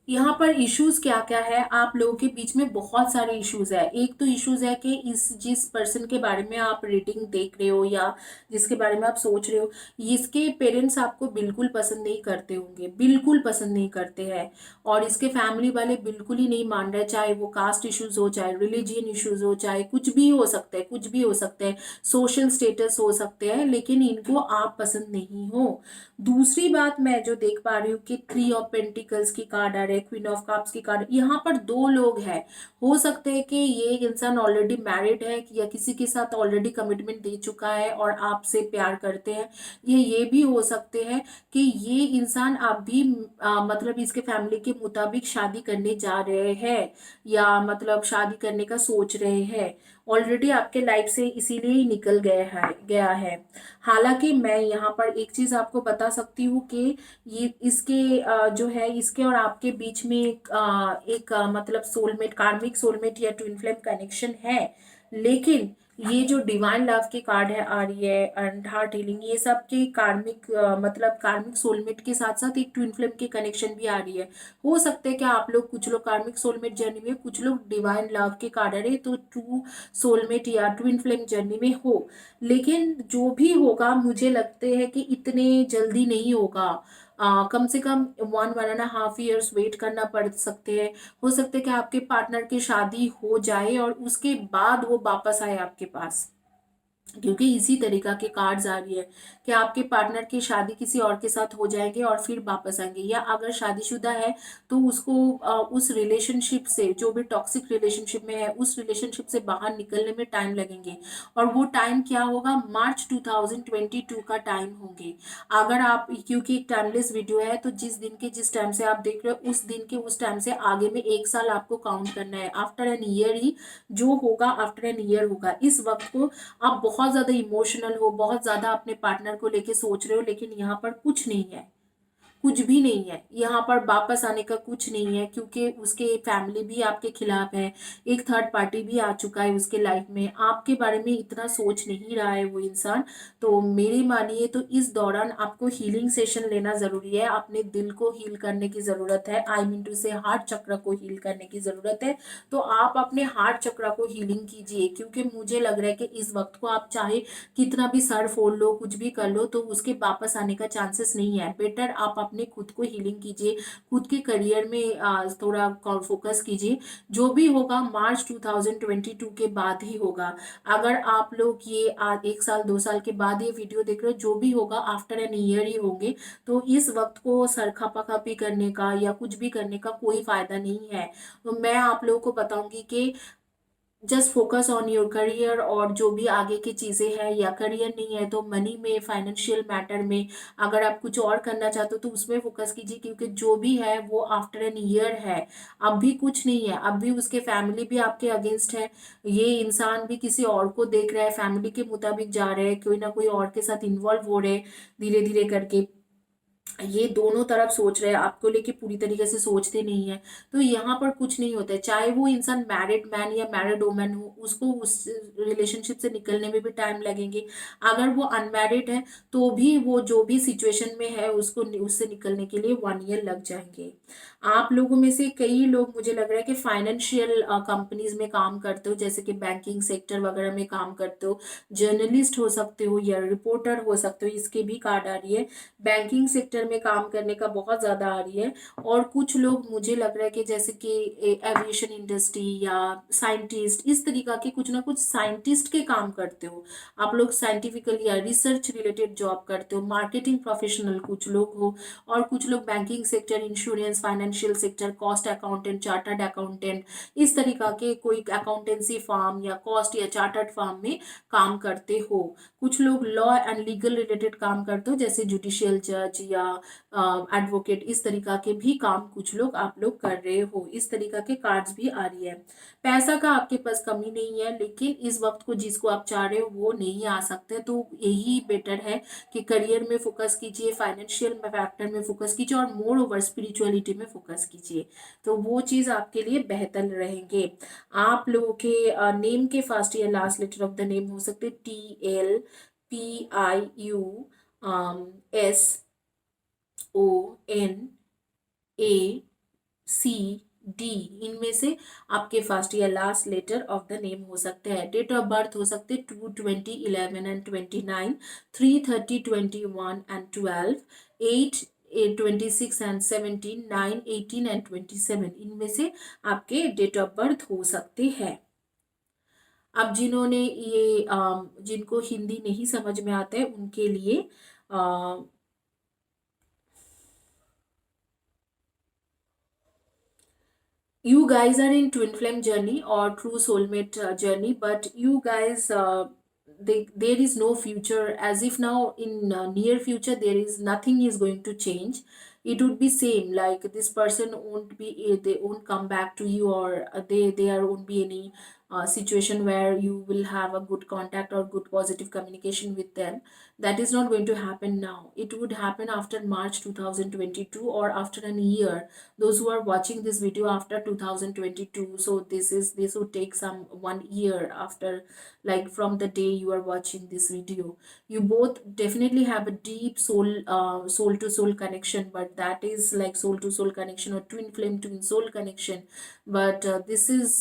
यहाँ पर इश्यूज क्या क्या है, आप लोगों के बीच में बहुत सारे इश्यूज है। एक तो इश्यूज है कि इस जिस पर्सन के बारे में आप रेटिंग देख रहे हो या जिसके बारे में आप सोच रहे हो, इसके पेरेंट्स आपको बिल्कुल पसंद नहीं करते होंगे, बिल्कुल पसंद नहीं करते हैं। और इसके फैमिली वाले बिल्कुल ही नहीं मान रहे, चाहे वो कास्ट इश्यूज हो, चाहे रिलीजियन इश्यूज हो, चाहे कुछ भी हो सकता है, कुछ भी हो सकता है, सोशल स्टेटस हो सकते हैं, लेकिन इनको आप पसंद नहीं हो। दूसरी बात मैं जो देख पा रही हूँ कि 3 ऑफ पेंटिकल्स की कार्ड आ रही है, क्वीन ऑफ कप्स की कार्ड, यहाँ पर दो लोग हैं। हो सकते हैं कि ये इंसान ऑलरेडी मैरिड है या किसी के साथ ऑलरेडी कमिटमेंट दे चुका है और आपसे प्यार करते हैं। ये भी हो सकते हैं कि ये इंसान आप भी मतलब इसके फैमिली के मुताबिक शादी करने जा रहे हैं, या मतलब शादी करने का सोच रहे हैं, ऑलरेडी आपके लाइफ से इसीलिए ही निकल गया है। हालांकि मैं यहाँ पर एक चीज आपको बता सकती हूँ कि ये इसके जो है इसके और आपके बीच में एक मतलब सोलमेट, कार्मिक सोलमेट या ट्विन फ्लेम कनेक्शन है। लेकिन ये जो डिवाइन लव की कार्ड है आ रही है, एंड हार्ट हीलिंग, ये सब के कार्मिक मतलब कार्मिक सोलमेट के साथ साथ एक ट्विन फ्लेम की कनेक्शन भी आ रही है। हो सकता है कि आप लोग, कुछ लोग कार्मिक सोलमेट जर्नी में, कुछ लोग डिवाइन लव के कार्ड आ रहे, तो टू सोलमेट या ट्विन फ्लेम जर्नी में हो। लेकिन जो भी होगा मुझे लगते है कि इतने जल्दी नहीं होगा। कम से कम 1-1.5 years वेट करना पड़ सकते हैं। हो सकता है कि आपके पार्टनर की शादी हो जाए और उसके बाद वो वापस आए आपके पास, क्योंकि इसी तरीका के कार्ड्स आ रही है कि आपके पार्टनर की शादी किसी और के साथ हो जाएंगे और फिर वापस आएंगे, या अगर शादीशुदा है तो उसको उस रिलेशनशिप से, जो भी टॉक्सिक रिलेशनशिप में है, उस रिलेशनशिप से बाहर निकलने में टाइम लगेंगे। और वो टाइम क्या होगा, मार्च 2022 का टाइम होंगे। अगर आप, क्योंकि एक टाइमलेस वीडियो है, तो जिस दिन के जिस टाइम से आप देख रहे हो उस दिन के उस टाइम से आगे में 1 साल आपको काउंट करना है। आफ्टर एन ईयर ही जो होगा, आफ्टर एन ईयर होगा। इस वक्त को आप बहुत ज्यादा इमोशनल हो, बहुत ज्यादा अपने पार्टनर को लेके सोच रहे हो, लेकिन यहाँ पर कुछ नहीं है, कुछ भी नहीं है। यहाँ पर वापस आने का कुछ नहीं है, क्योंकि उसके फैमिली भी आपके खिलाफ है, एक थर्ड पार्टी भी आ चुका है उसके लाइफ में, आपके बारे में इतना सोच नहीं रहा है वो इंसान। तो मेरी मानिए तो इस दौरान आपको हीलिंग सेशन लेना जरूरी है, अपने दिल को हील करने की जरूरत है, आई मीन टू से हार्ट चक्र को हील करने की जरूरत है। तो आप अपने हार्ट चक्र को हीलिंग कीजिए, क्योंकि मुझे लग रहा है कि इस वक्त को आप चाहे कितना भी सर फोड़ लो, कुछ भी कर लो, तो उसके वापस आने का चांसेस नहीं है। बेटर आप अपने खुद को हीलिंग कीजिए, खुद के करियर में थोड़ा फोकस कीजिए। जो भी होगा मार्च 2022 के बाद ही होगा। अगर आप लोग ये 1 साल 2 साल के बाद ये वीडियो देख रहे हो, जो भी होगा आफ्टर एन ईयर ही होंगे। तो इस वक्त को सरखापी करने का या कुछ भी करने का कोई फायदा नहीं है। तो मैं आप लोगों को बताऊंगी कि just focus on your career, और जो भी आगे की चीजें हैं, या करियर नहीं है तो मनी में, फाइनेंशियल मैटर में, अगर आप कुछ और करना चाहते हो तो उसमें फोकस कीजिए, क्योंकि जो भी है वो आफ्टर एन ईयर है। अब भी कुछ नहीं है, अब भी उसके फैमिली भी आपके अगेंस्ट है। ये इंसान भी किसी और को देख रहा है, फैमिली के मुताबिक जा रहे हैं, कोई ना कोई और के साथ इन्वॉल्व हो रहे धीरे धीरे करके। ये दोनों तरफ सोच रहे हैं, आपको लेके पूरी तरीके से सोचते नहीं है। तो यहाँ पर कुछ नहीं होता है, चाहे वो इंसान मैरिड मैन या मैरिड वुमन हो, उसको उस रिलेशनशिप से निकलने में भी टाइम लगेंगे। अगर वो अनमैरिड है तो भी वो जो भी सिचुएशन में है उसको उससे निकलने के लिए 1 ईयर लग जाएंगे। आप लोगों में से कई लोग, मुझे लग रहा है कि फाइनेंशियल कंपनीज में काम करते हो, जैसे कि बैंकिंग सेक्टर वगैरह में काम करते हो, जर्नलिस्ट हो सकते हो या रिपोर्टर हो सकते हो, इसके भी कार्ड आ रही है। बैंकिंग सेक्टर में काम करने का बहुत ज़्यादा आ रही है। और कुछ लोग, मुझे लग रहा है कि जैसे कि एविएशन इंडस्ट्री या साइंटिस्ट, इस तरीका के कुछ ना कुछ साइंटिस्ट के काम करते हो आप लोग, साइंटिफिकल या रिसर्च रिलेटेड जॉब करते हो, मार्केटिंग प्रोफेशनल कुछ लोग हो। और कुछ लोग banking sector, insurance, financial sector, cost accountant, chartered accountant, इस तरीका के कोई अकाउंटेंसी फर्म या कॉस्ट या चार्टर्ड फर्म में काम करते हो। कुछ लोग लॉ एंड लीगल रिलेटेड काम करते हो, जैसे जुडिशियल जज या एडवोकेट, इस तरीका के भी काम कुछ लोग आप लोग कर रहे हो। इस तरीका के कार्ड्स भी आ रही है। पैसा का आपके पास कमी नहीं है, लेकिन इस वक्त को जिसको आप चाह रहे हो वो नहीं आ सकते, तो यही बेटर है कि करियर में फोकस कीजिए, फाइनेंशियल फैक्टर में फोकस कीजिए, और मोर ओवर स्पिरिचुअलिटी में फोकस कीजिए। तो वो चीज़ आपके लिए बेहतर रहेंगे। आप लोगों के नेम के फर्स्ट या last letter of the name हो सकते TLPIUSONACD, इनमें से आपके फर्स्ट या last letter of the name हो सकते हैं। डेट ऑफ बर्थ हो सकते 2/20/11 and 29, 3/30/21 and 12, 8/26 and 17, 9/18 and 27, इनमें से आपके डेट ऑफ बर्थ हो सकते हैं। अब जिन्होंने ये जिनको हिंदी नहीं समझ में आता है उनके लिए, you guys are in twin flame journey or true soulmate journey, but you guys, there is no future as if now. In near future there is nothing is going to change. It would be same, like this person won't be, they won't come back to you, or there won't be any situation where you will have a good contact or good positive communication with them. That is not going to happen now. It would happen after March 2022, or after a year. Those who are watching this video after 2022, so this would take some 1 year after, like from the day you are watching this video. You both definitely have a deep soul to soul connection, but that is like soul to soul connection or twin flame twin soul connection. But this is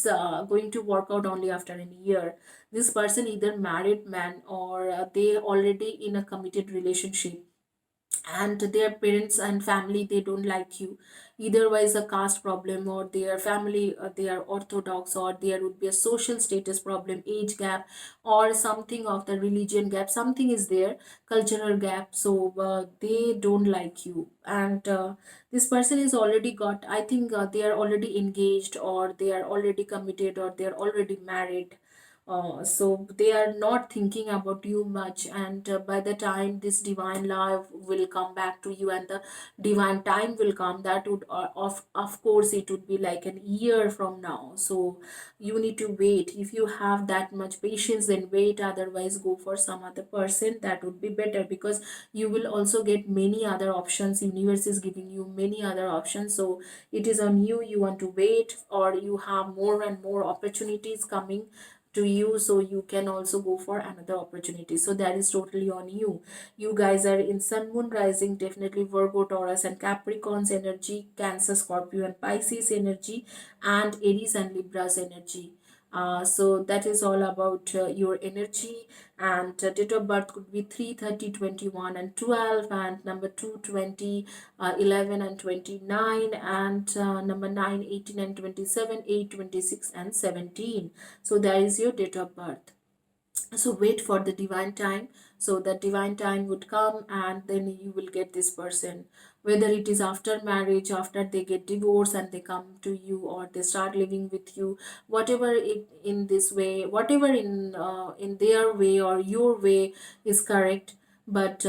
going to work out only after a year. This person either married man, or they already in a committed relationship, and their parents and family, they don't like you. Either wise a caste problem, or their family, they are orthodox, or there would be a social status problem, age gap, or something of the religion gap, something is there, cultural gap. So they don't like you. And this person is already got, I think they are already engaged, or they are already committed, or they are already married. So they are not thinking about you much, and by the time this divine love will come back to you and the divine time will come, that would of course it would be like an year from now. So you need to wait. If you have that much patience, then wait, otherwise go for some other person, that would be better, because you will also get many other options. Universe is giving you many other options, so it is on you. You want to wait, or you have more and more opportunities coming to you, so you can also go for another opportunity. So that is totally on you. You guys are in sun moon rising, definitely Virgo, Taurus and Capricorn's energy, Cancer, Scorpio and Pisces energy, and Aries and Libra's energy. So that is all about your energy. And date of birth could be 3/30/21 and 12, and number 2/20, 11 and 29, and number 9, 18 and 27, 8, 26 and 17. So that is your date of birth. So wait for the divine time. So the divine time would come, and then you will get this person, whether it is after marriage, after they get divorced and they come to you, or they start living with you, whatever it in this way, whatever in their way or your way is correct. But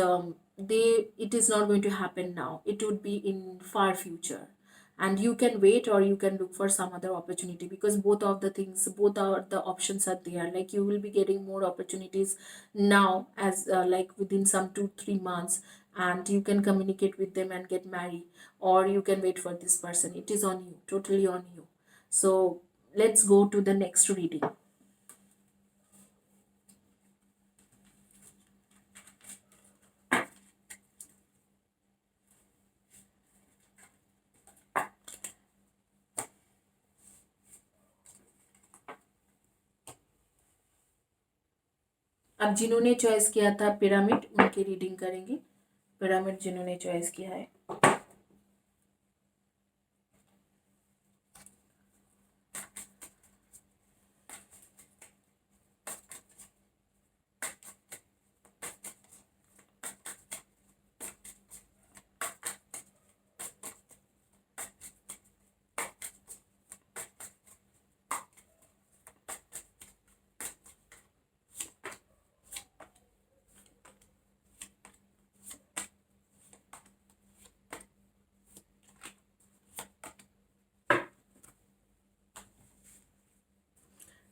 they, it is not going to happen now, it would be in far future. And you can wait, or you can look for some other opportunity, because both of the things, both are the options are there. Like you will be getting more opportunities now, as like within some 2-3 months, and you can communicate with them and get married, or you can wait for this person. It is on you, totally on you. So let's go to the next reading. अब जिन्होंने चॉइस किया था पिरामिड, उनकी रीडिंग करेंगे। पिरामिड जिन्होंने चॉइस किया है,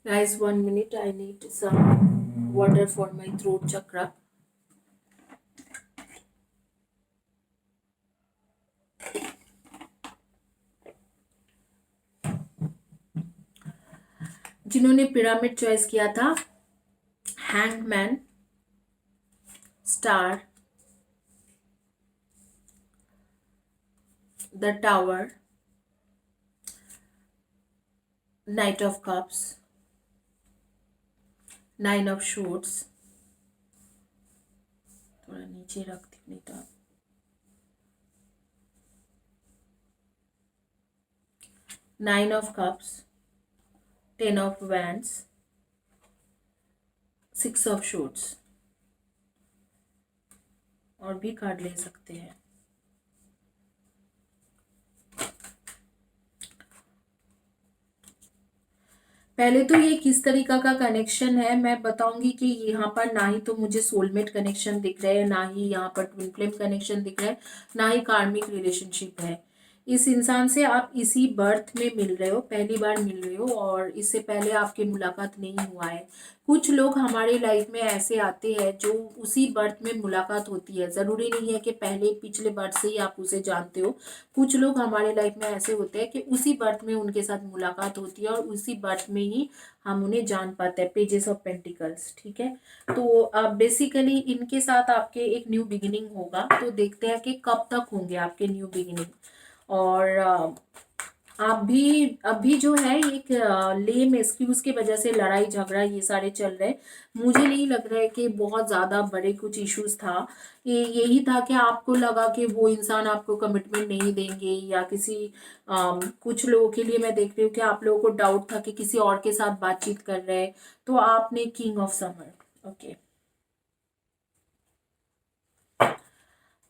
guys, 1 minute, I need some water for my throat chakra. जिन्होंने पिरामिड चॉइस किया था, hangman, star, the tower, night of cups, 9 of shorts, थोड़ा नीचे रख दी नहीं तो, 9 of cups, 10 of wands, 6 of shorts, और भी कार्ड ले सकते हैं। पहले तो ये किस तरीका का कनेक्शन है मैं बताऊंगी कि यहाँ पर ना ही तो मुझे सोलमेट कनेक्शन दिख रहा है, ना ही यहाँ पर ट्विन फ्लेम कनेक्शन दिख रहा है, ना ही कार्मिक रिलेशनशिप है। इस इंसान से आप इसी बर्थ में मिल रहे हो, पहली बार मिल रहे हो, और इससे पहले आपकी मुलाकात नहीं हुआ है। कुछ लोग हमारे लाइफ में ऐसे आते हैं जो उसी बर्थ में मुलाकात होती है, ज़रूरी नहीं है कि पहले पिछले बर्थ से ही आप उसे जानते हो। कुछ लोग हमारे लाइफ में ऐसे होते हैं कि उसी बर्थ में उनके साथ मुलाकात होती है और उसी बर्थ में ही हम उन्हें जान पाते हैं। पेजेस ऑफ पेंटिकल्स, ठीक है। तो बेसिकली इनके साथ आपके एक न्यू बिगिनिंग होगा, तो देखते हैं कि कब तक होंगे आपके न्यू बिगिनिंग। और आप भी अभी जो है एक लेम एक्सक्यूज की वजह से लड़ाई झगड़ा ये सारे चल रहे हैं। मुझे नहीं लग रहा है कि बहुत ज़्यादा बड़े कुछ इश्यूज था। ये यही था कि आपको लगा कि वो इंसान आपको कमिटमेंट नहीं देंगे, या किसी कुछ लोगों के लिए मैं देख रही हूँ कि आप लोगों को डाउट था कि किसी और के साथ बातचीत कर रहे हैं। तो आपने किंग ऑफ समर, ओके,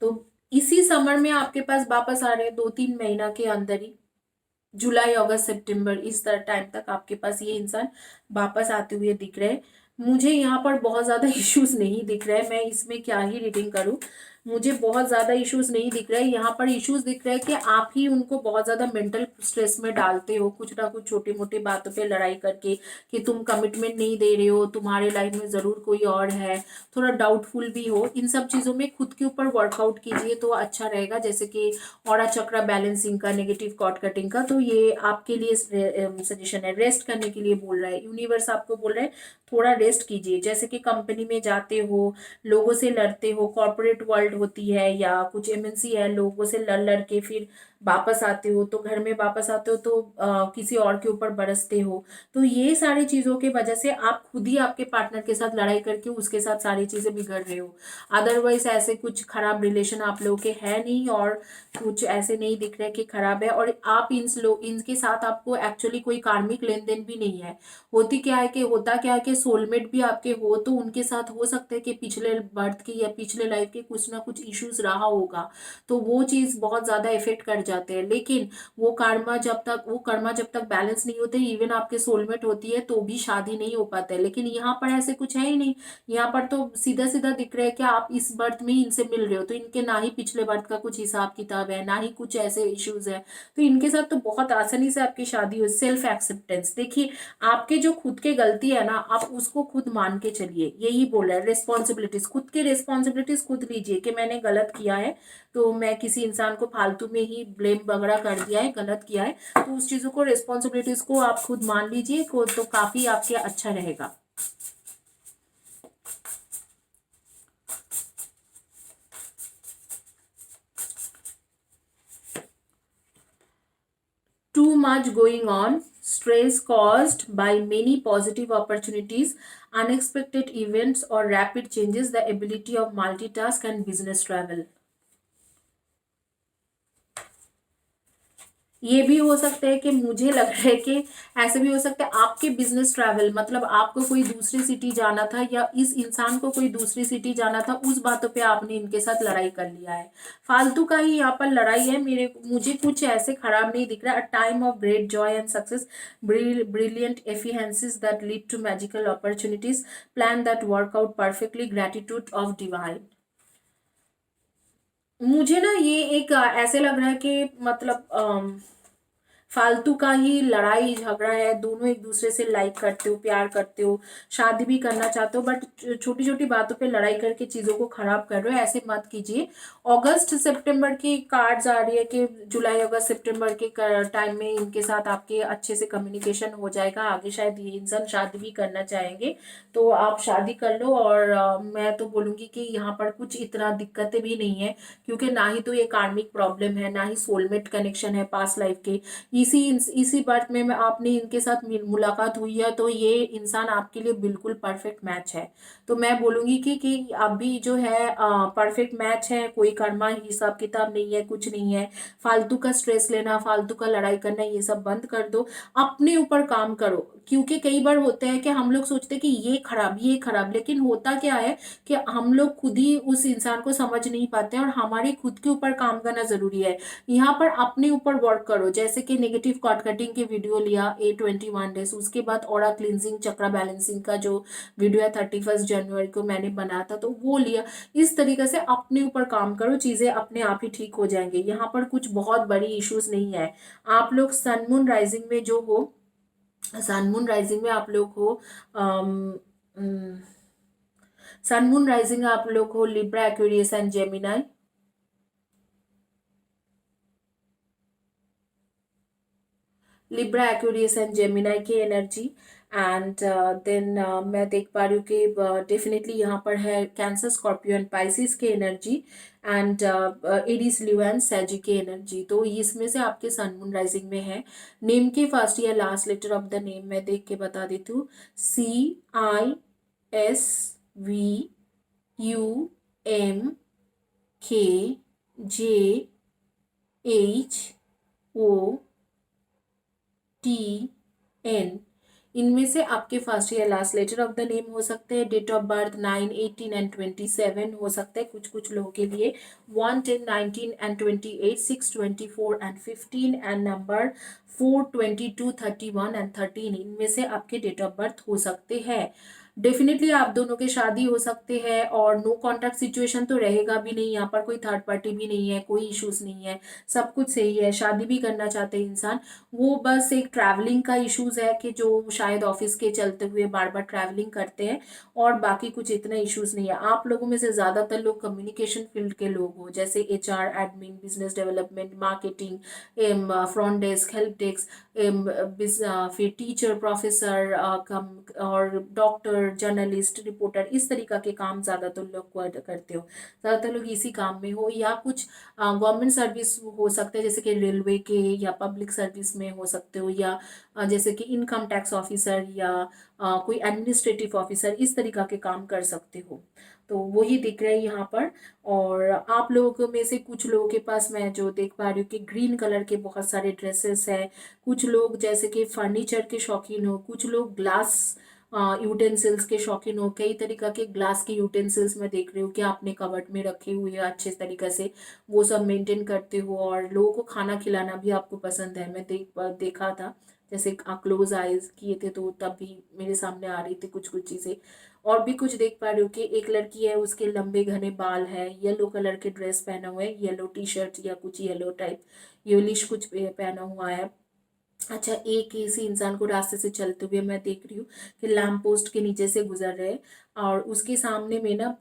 तो इसी समर में आपके पास वापस आ रहे हैं 2-3 महीना के अंदर ही, जुलाई अगस्त सितंबर इस तरह टाइम तक आपके पास ये इंसान वापस आते हुए दिख रहे हैं। मुझे यहाँ पर बहुत ज़्यादा इश्यूज नहीं दिख रहे हैं, मैं इसमें क्या ही रीडिंग करूँ। मुझे बहुत ज़्यादा इश्यूज नहीं दिख रहे हैं। यहाँ पर इश्यूज दिख रहे हैं कि आप ही उनको बहुत ज़्यादा मेंटल स्ट्रेस में डालते हो, कुछ ना कुछ छोटी मोटी बातों पे लड़ाई करके, कि तुम कमिटमेंट नहीं दे रहे हो, तुम्हारे लाइफ में ज़रूर कोई और है, थोड़ा डाउटफुल भी हो। इन सब चीज़ों में खुद के ऊपर वर्कआउट कीजिए तो अच्छा रहेगा। जैसे कि ऑरा चक्रा बैलेंसिंग का, नेगेटिव कॉर्ड कटिंग का, तो ये आपके लिए सजेशन है। रेस्ट करने के लिए बोल रहा है यूनिवर्स, आपको बोल रहा है थोड़ा रेस्ट कीजिए। जैसे कि कंपनी में जाते हो, लोगों से लड़ते हो, कॉर्पोरेट वर्ल्ड होती है या कुछ एमएनसी है, लोगों से लड़ लड़ के फिर वापस आते हो, तो घर में वापस आते हो तो किसी और के ऊपर बरसते हो। तो ये सारी चीज़ों की वजह से आप खुद ही आपके पार्टनर के साथ लड़ाई करके उसके साथ सारी चीज़ें बिगड़ रहे हो। अदरवाइज ऐसे कुछ खराब रिलेशन आप लोगों के है नहीं, और कुछ ऐसे नहीं दिख रहे कि खराब है। और आप इनके साथ आपको एक्चुअली कोई कार्मिक लेन देन भी नहीं है। होता क्या है कि सोलमेट भी आपके हो तो उनके साथ हो सकता है कि पिछले बर्थ के या पिछले लाइफ के कुछ ना कुछ इश्यूज रहा होगा, तो वो चीज़ बहुत ज़्यादा इफेक्ट कर जाते हैं। लेकिन वो कर्मा जब तक बैलेंस नहीं होते, इवन आपके सोलमेट होती है तो भी शादी नहीं हो पाता है। लेकिन यहाँ पर ऐसे कुछ है ही नहीं। यहाँ पर तो सीधा सीधा दिख रहा है कि आप इस बर्थ में ही इनसे मिल रहे हो, तो इनके ना ही पिछले बर्थ का कुछ हिसाब किताब है, ना ही कुछ ऐसे इश्यूज है। तो इनके साथ तो बहुत आसानी से आपकी शादी हो। सेल्फ एक्सेप्टेंस, देखिए आपके जो खुद के गलती है ना, आप उसको खुद मान के चलिए। यही बोल रहा है, रिस्पॉन्सिबिलिटीज, खुद के रिस्पॉन्सिबिलिटीज खुद लीजिए कि कि मैंने गलत किया है, तो मैं किसी इंसान को फालतू में ही ब्लेम वगैरह कर दिया है, गलत किया है, तो उस चीज़ों को, रिस्पॉन्सिबिलिटीज को आप खुद मान लीजिए को, तो काफ़ी आपके अच्छा रहेगा। Too much going on, stress caused by many positive opportunities, unexpected events, or rapid changes, the ability of multitask and business travel. ये भी हो सकता है कि मुझे लग रहा है कि ऐसे भी हो सकता है आपके बिजनेस ट्रैवल, मतलब आपको कोई दूसरी सिटी जाना था या इस इंसान को कोई दूसरी सिटी जाना था, उस बातों पे आपने इनके साथ लड़ाई कर लिया है। फालतू का ही यहाँ पर लड़ाई है, मुझे कुछ ऐसे खराब नहीं दिख रहा। A time of great joy and success, brilliant efficiencies that lead to magical opportunities, plan that work out perfectly, gratitude of divine. मुझे ना ये एक ऐसे लग रहा है कि मतलब फालतू का ही लड़ाई झगड़ा है, दोनों एक दूसरे से लाइक करते हो, प्यार करते हो, शादी भी करना चाहते हो, बट छोटी छोटी बातों पे लड़ाई करके चीज़ों को खराब कर रहे हो, ऐसे मत कीजिए। अगस्त सितंबर की कार्ड्स आ रही है कि जुलाई अगस्त सितंबर के टाइम में इनके साथ आपके अच्छे से कम्युनिकेशन हो जाएगा, आगे शायद ये इंसान शादी भी करना चाहेंगे, तो आप शादी कर लो। और मैं तो बोलूँगी कि यहाँ पर कुछ इतना दिक्कतें भी नहीं है, क्योंकि ना ही तो ये कार्मिक प्रॉब्लम है, ना ही सोलमेट कनेक्शन है पास्ट लाइफ के। इसी बात में आपने इनके साथ मुलाकात हुई है, तो ये इंसान आपके लिए बिल्कुल परफेक्ट मैच है। तो मैं बोलूँगी कि अभी जो है परफेक्ट मैच है, कोई कर्मा हिसाब किताब नहीं है, कुछ नहीं है। फालतू का स्ट्रेस लेना, फालतू का लड़ाई करना, ये सब बंद कर दो, अपने ऊपर काम करो। क्योंकि कई बार होता है कि हम लोग सोचते हैं कि ये खराब, लेकिन होता क्या है कि हम लोग खुद ही उस इंसान को समझ नहीं पाते हैं, और हमारे खुद के ऊपर काम करना जरूरी है। यहाँ पर अपने ऊपर वर्क करो, जैसे कि नेगेटिव कॉर्ड कटिंग की वीडियो लिया A21 डेज, उसके बाद ऑरा क्लिनजिंग चक्रा बैलेंसिंग का जो वीडियो है 31 जनवरी को मैंने बनाया था, तो वो लिया। इस तरीके से अपने ऊपर काम करो, चीजें अपने आप ही ठीक हो जाएंगे। यहाँ पर कुछ बहुत बड़ी इश्यूज नहीं है। आप लोग सन मून राइजिंग में जो हो, सन मून राइजिंग में आप लोग हो, सन मून राइजिंग आप लोग हो Libra, Aquarius and Gemini. Libra, Aquarius and Gemini की एनर्जी। एंड देन मैं देख पा रही हूँ कि डेफिनेटली यहाँ पर है कैंसर, स्कॉर्पियो एंड पाइसिस की energy, and Aries, Leo and सैजी की एनर्जी। तो इसमें से आपके सन मून राइजिंग में है। नेम के फर्स्ट या last letter of the name मैं देख के बता देती हूँ। CISVUMKJHOTN। इनमें से आपके फर्स्ट या last letter of the name हो सकते हैं। डेट ऑफ बर्थ 9, 18 एंड 27 हो सकता है कुछ कुछ लोगों के लिए। 1, 10, 19 and 28, 6, 24 and 15 and number 4, 22, 31 and 13, इनमें से आपके डेट ऑफ बर्थ हो सकते हैं। डेफिनेटली आप दोनों के शादी हो सकते हैं, और नो कॉन्टैक्ट सिचुएशन तो रहेगा भी नहीं। यहाँ पर कोई थर्ड पार्टी भी नहीं है, कोई इश्यूज नहीं है, सब कुछ सही है। शादी भी करना चाहते हैं इंसान, वो बस एक ट्रैवलिंग का इश्यूज है कि जो शायद ऑफिस के चलते हुए बार बार ट्रैवलिंग करते हैं, और बाकी कुछ इतना इश्यूज नहीं है। आप लोगों में से ज्यादातर लोग कम्युनिकेशन फील्ड के लोग हो, जैसे HR, admin, business development, marketing, front desk, help desk, फिर टीचर, प्रोफेसर, और डॉक्टर, जर्नलिस्ट, रिपोर्टर, इस तरीका के काम ज़्यादातर लोग करते हो। ज़्यादातर लोग इसी काम में हो, या कुछ गवर्नमेंट सर्विस हो सकते हैं, जैसे कि रेलवे के, या पब्लिक सर्विस में हो सकते हो, या जैसे कि इनकम टैक्स ऑफिसर, या कोई एडमिनिस्ट्रेटिव ऑफिसर, इस तरीका के काम कर सकते हो। तो वही दिख रहा है यहाँ पर। और आप लोगों में से कुछ लोगों के पास मैं जो देख पा रही हूँ कि ग्रीन कलर के बहुत सारे ड्रेसेस है। कुछ लोग जैसे कि फर्नीचर के शौकीन हो, कुछ लोग ग्लास यूटेंसिल्स के शौकीन हो। कई तरीका के ग्लास के यूटेंसिल्स मैं देख रही हूँ कि आपने कबर्ड में रखे हुए हैं अच्छे तरीके से, वो सब मेंटेन करते हो। और लोगों को खाना खिलाना भी आपको पसंद है, मैं देखा था, जैसे क्लोज आइज किए थे तो तब भी मेरे सामने आ रही थी कुछ कुछ चीज़ें। और भी कुछ देख पा रही हूँ कि एक लड़की है, उसके लंबे घने बाल है, येलो कलर के ड्रेस पहना हुआ है, येलो टी शर्ट या कुछ येलो टाइप येलिश कुछ पहना हुआ है। अच्छा, एक किसी इंसान को रास्ते से चलते हुए मैं देख रही हूँ कि लैम्प पोस्ट के नीचे से गुजर रहे हैं, और उसके सामने में ना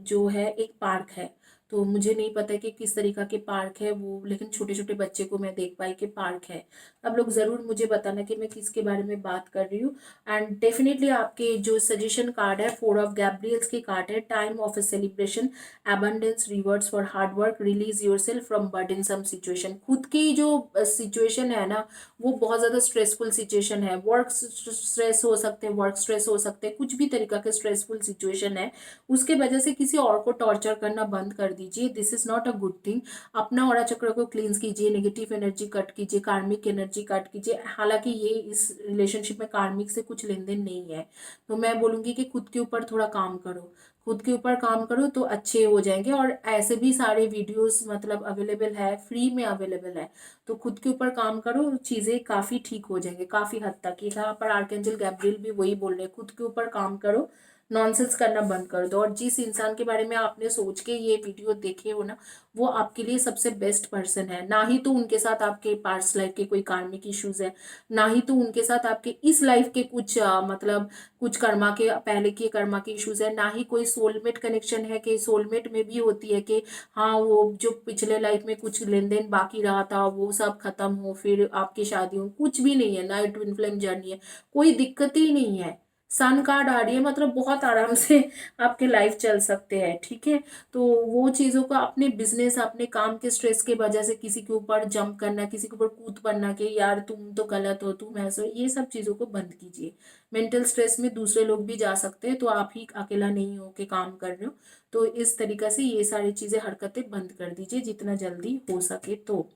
जो है एक पार्क है। तो मुझे नहीं पता कि किस तरीका के पार्क है वो, लेकिन छोटे छोटे बच्चे को मैं देख पाई कि पार्क है। आप लोग ज़रूर मुझे बताना कि मैं किसके बारे में बात कर रही हूँ। एंड डेफिनेटली आपके जो सजेशन कार्ड है, 4 ऑफ गैब्रियल्स की कार्ड है, time of A celebration, abundance, rewards for hard work, release yourself from burdensome situation। खुद की जो सिचुएशन है ना, वो बहुत ज़्यादा स्ट्रेसफुल सिचुएशन है। वर्क स्ट्रेस हो सकते हैं, वर्क स्ट्रेस हो सकते हैं, कुछ भी तरीका के स्ट्रेसफुल सिचुएशन है, उसके वजह से किसी और को टॉर्चर करना बंद कर दीजिए। This is not a good thing. अपना ऑरा चक्र को क्लींस कीजिए, नेगेटिव एनर्जी कट कीजिए, कार्मिक एनर्जी कट कीजिए। हालांकि ये इस रिलेशनशिप में कार्मिक से कुछ लेन देन नहीं है, तो मैं बोलूँगी कि खुद के ऊपर थोड़ा काम करो, खुद के ऊपर काम करो तो अच्छे हो जाएंगे। और ऐसे भी सारे वीडियोस मतलब अवेलेबल है, फ्री में अवेलेबल है, तो खुद के ऊपर काम करो, चीज़ें काफ़ी ठीक हो जाएंगे काफ़ी हद तक। यहाँ पर आर्केंजल गैब्रियल भी वही बोल रहे हैं, खुद के ऊपर काम करो, नॉनसेंस करना बंद कर दो। और जिस इंसान के बारे में आपने सोच के ये वीडियो देखे हो ना, वो आपके लिए सबसे बेस्ट पर्सन है। ना ही तो उनके साथ आपके पास्ट लाइफ के कोई कार्मिक इश्यूज है, ना ही तो उनके साथ आपके इस लाइफ के कुछ मतलब कुछ कर्मा के पहले के कर्मा के इश्यूज है, ना ही कोई सोलमेट कनेक्शन है कि सोलमेट में भी होती है कि हाँ वो जो पिछले लाइफ में कुछ लेन देन बाकी रहा था वो सब खत्म हो फिर आपकी शादी हो, कुछ भी नहीं है ना। ट्विन फ्लेम जर्नी है, कोई दिक्कत ही नहीं है। सन कार्ड आ रही है, मतलब बहुत आराम से आपके लाइफ चल सकते हैं, ठीक है। तो वो चीज़ों को अपने बिजनेस अपने काम के स्ट्रेस के वजह से किसी के ऊपर जंप करना, किसी के ऊपर कूद पड़ना कि यार तुम तो गलत हो, तुम ऐसे हो, ये सब चीज़ों को बंद कीजिए। मेंटल स्ट्रेस में दूसरे लोग भी जा सकते हैं, तो आप ही अकेला नहीं हो के काम कर रहे हो। तो इस तरीका से ये सारी चीज़ें हरकतें बंद कर दीजिए जितना जल्दी हो सके। तो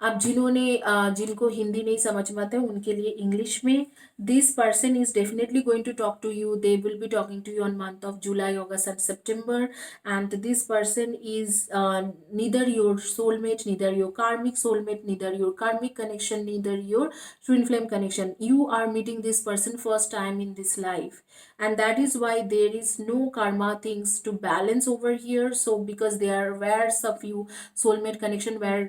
अब जिनको हिंदी नहीं समझ में आता है उनके लिए इंग्लिश में, this person is definitely going to talk to you, they will be talking to you on month of July, August and September. And this person is neither your soulmate, neither your karmic soulmate, neither your karmic connection, neither your twin flame connection. You are meeting this person first time in this life, and that is why there is no karma things to balance over here. So because there were some few soulmate connection where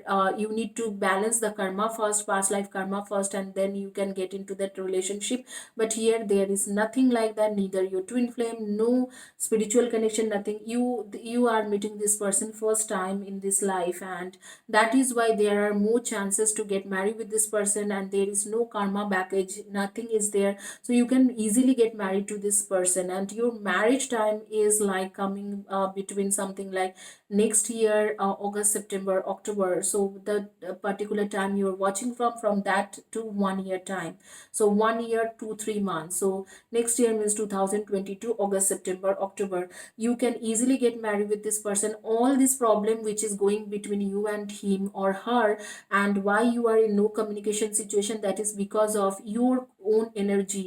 you need to balance the karma first, past life karma first, and then you can get into that relationship. But here there is nothing like that, neither your twin flame, no spiritual connection, nothing. You are meeting this person first time in this life, and that is why there are more chances to get married with this person, and there is no karma baggage, nothing is there, so you can easily get married to this person. And your marriage time is like coming between something like next year, August, September, October. So the particular time you're watching from that to 1 year time, so 1 year to 3 months. So next year means 2022, August, September, October, you can easily get married with this person. All this problem which is going between you and him or her, and why you are in no communication situation, that is because of your own energy.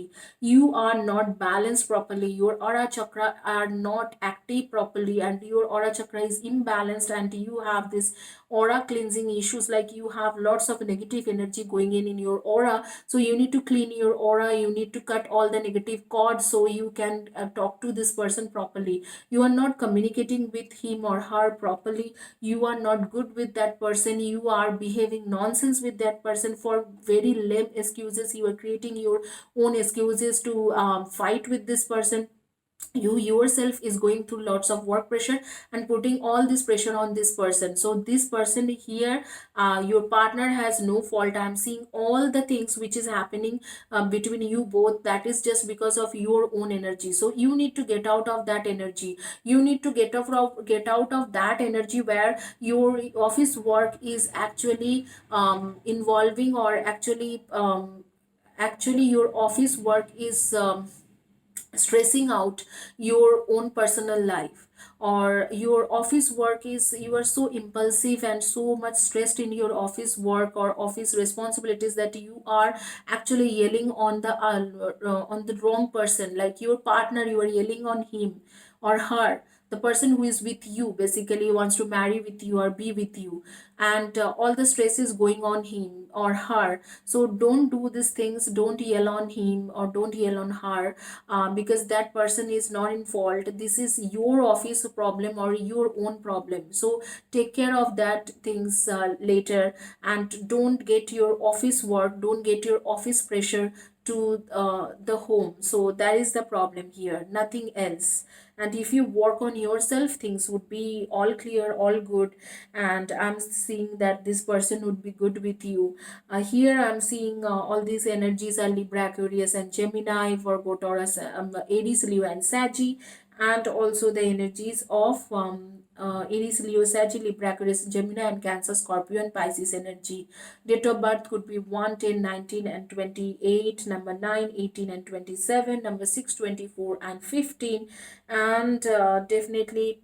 You are not balanced properly, your aura chakra are not active properly, and your aura chakra is imbalanced, and you have this aura cleansing issues, like you have lots of negative energy going in your aura. So you need to clean your aura, you need to cut all the negative cords so you can talk to this person properly. You are not communicating with him or her properly, you are not good with that person, you are behaving nonsense with that person for very lame excuses, you are creating your own excuses to fight with this person. You yourself is going through lots of work pressure and putting all this pressure on this person. So this person here, your partner has no fault. I'm seeing all the things which is happening between you both, that is just because of your own energy. So you need to get out of that energy, you need to get out of that energy where your office work is actually involving, or actually your office work is stressing out your own personal life, or your office work is, you are so impulsive and so much stressed in your office work or office responsibilities that you are actually yelling on the wrong person, like your partner, you are yelling on him or her, the person who is with you basically wants to marry with you or be with you. and all the stress is going on him or her. So don't do these things, don't yell on him or don't yell on her, because that person is not in fault. This is your office problem or your own problem. So take care of that things later, and don't get your office work, don't get your office pressure to the home. So that is the problem here, nothing else. And if you work on yourself, things would be all clear, all good. And I'm seeing that this person would be good with you. Here I'm seeing all these energies are Libra, Aquarius and Gemini, Virgo, Taurus, Aries, Leo and Saggy, and also the energies of Aries, Leo, Sagittarius, Libra, Aquarius, Gemini, and Cancer, Scorpio, and Pisces energy. Date of birth could be 1, 10, 19, and 28, number 9, 18, and 27, number 6, 24, and 15, and definitely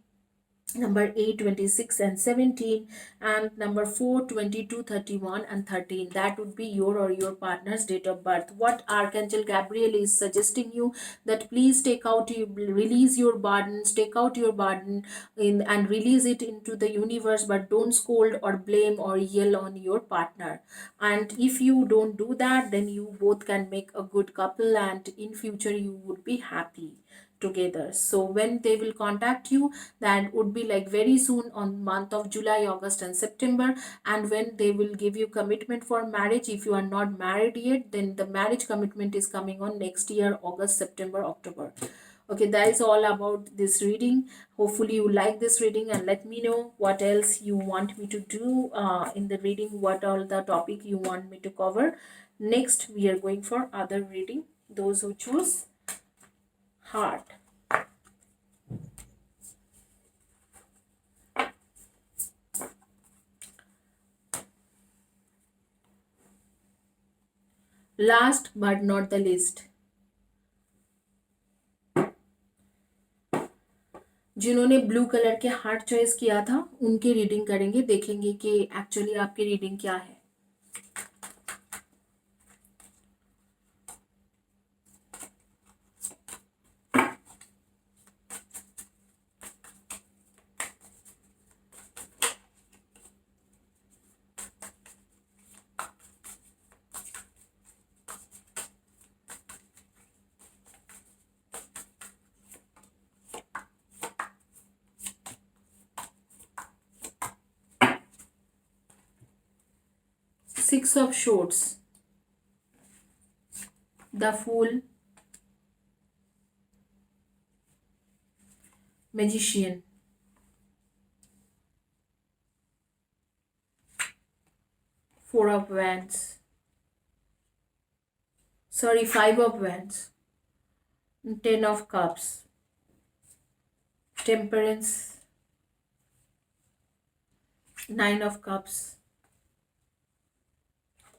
number 8, 26, and 17, and number 4, 22, 31, and 13. That would be your or your partner's date of birth. What Archangel Gabriel is suggesting you, that please release your burdens, take out your burden and release it into the universe, but don't scold or blame or yell on your partner. And if you don't do that, then you both can make a good couple, and in future you would be happy together. So when they will contact you, that would be like very soon on month of July, August and September. And when they will give you commitment for marriage, if you are not married yet, then the marriage commitment is coming on next year, August, September, October. Okay, that is all about this reading. Hopefully you like this reading, and let me know what else you want me to do in the reading, what all the topic you want me to cover. Next we are going for other reading, those who choose heart. Last but not the least, जिन्होंने ब्लू कलर के हार्ट चॉइस किया था उनकी रीडिंग करेंगे, देखेंगे कि एक्चुअली आपकी रीडिंग क्या है. Six of Swords, the Fool, Magician, Four of Wands, sorry, Five of Wands, Ten of Cups, Temperance, Nine of Cups,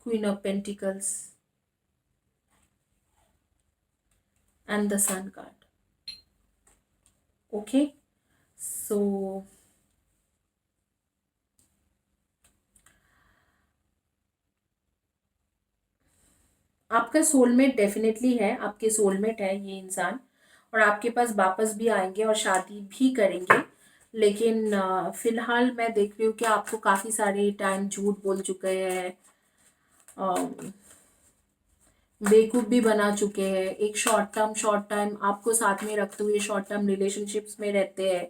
Queen of Pentacles, and the Sun card. Okay, so आपका सोलमेट डेफिनेटली है, आपके सोलमेट है ये इंसान, और आपके पास वापस भी आएंगे और शादी भी करेंगे. लेकिन फिलहाल मैं देख रही हूँ कि आपको काफ़ी सारे टाइम झूठ बोल चुके हैं, बेवकूफ़ भी बना चुके हैं. एक शॉर्ट टाइम आपको साथ में रखते हुए शॉर्ट टर्म रिलेशनशिप्स में रहते हैं.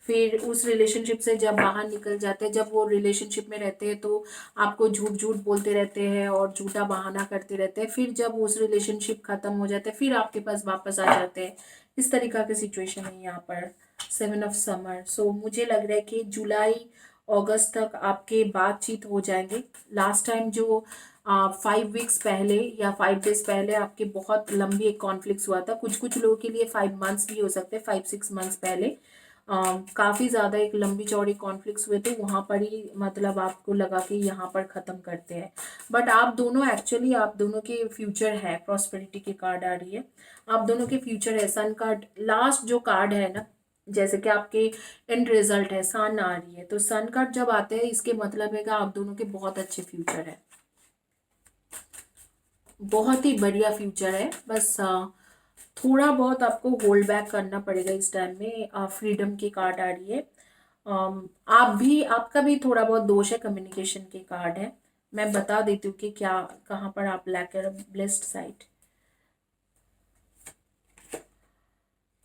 फिर उस रिलेशनशिप से जब बाहर निकल जाते हैं, जब वो रिलेशनशिप में रहते हैं तो आपको झूठ झूठ बोलते रहते हैं और झूठा बहाना करते रहते हैं. फिर जब उस रिलेशनशिप ख़त्म हो जाता है, फिर आपके पास वापस आ जाते हैं. इस तरीक़ा की सिचुएशन है यहाँ पर. 7 ऑफ समर. सो मुझे लग रहा है कि जुलाई अगस्त तक आपके बातचीत हो जाएंगे. लास्ट टाइम जो 5 वीक्स पहले या 5 डेज पहले आपके बहुत लंबी एक कॉन्फ्लिक्ट हुआ था. कुछ लोगों के लिए 5 मंथ्स भी हो सकते हैं, 5-6 मंथ्स पहले काफ़ी ज़्यादा एक लंबी चौड़ी कॉन्फ्लिक्ट्स हुए थे. वहाँ पर ही मतलब आपको लगा कि यहाँ पर ख़त्म करते हैं. बट आप दोनों एक्चुअली आप दोनों के फ्यूचर है. प्रॉस्पेरिटी की कार्ड आ रही है, आप दोनों के फ्यूचर है. सन कार्ड लास्ट जो कार्ड है ना, जैसे कि आपके एंड रिजल्ट है, सन आ रही है. तो सन कार्ड जब आते हैं इसके मतलब है कि आप दोनों के बहुत अच्छे फ्यूचर है, बहुत ही बढ़िया फ्यूचर है. बस थोड़ा बहुत आपको होल्ड बैक करना पड़ेगा इस टाइम में. फ्रीडम की कार्ड आ रही है. आप भी, आपका भी थोड़ा बहुत दोष है, कम्युनिकेशन के कार्ड है। मैं बता देती हूँ कि क्या, कहाँ पर आप लैक, ब्लेस्ड साइड,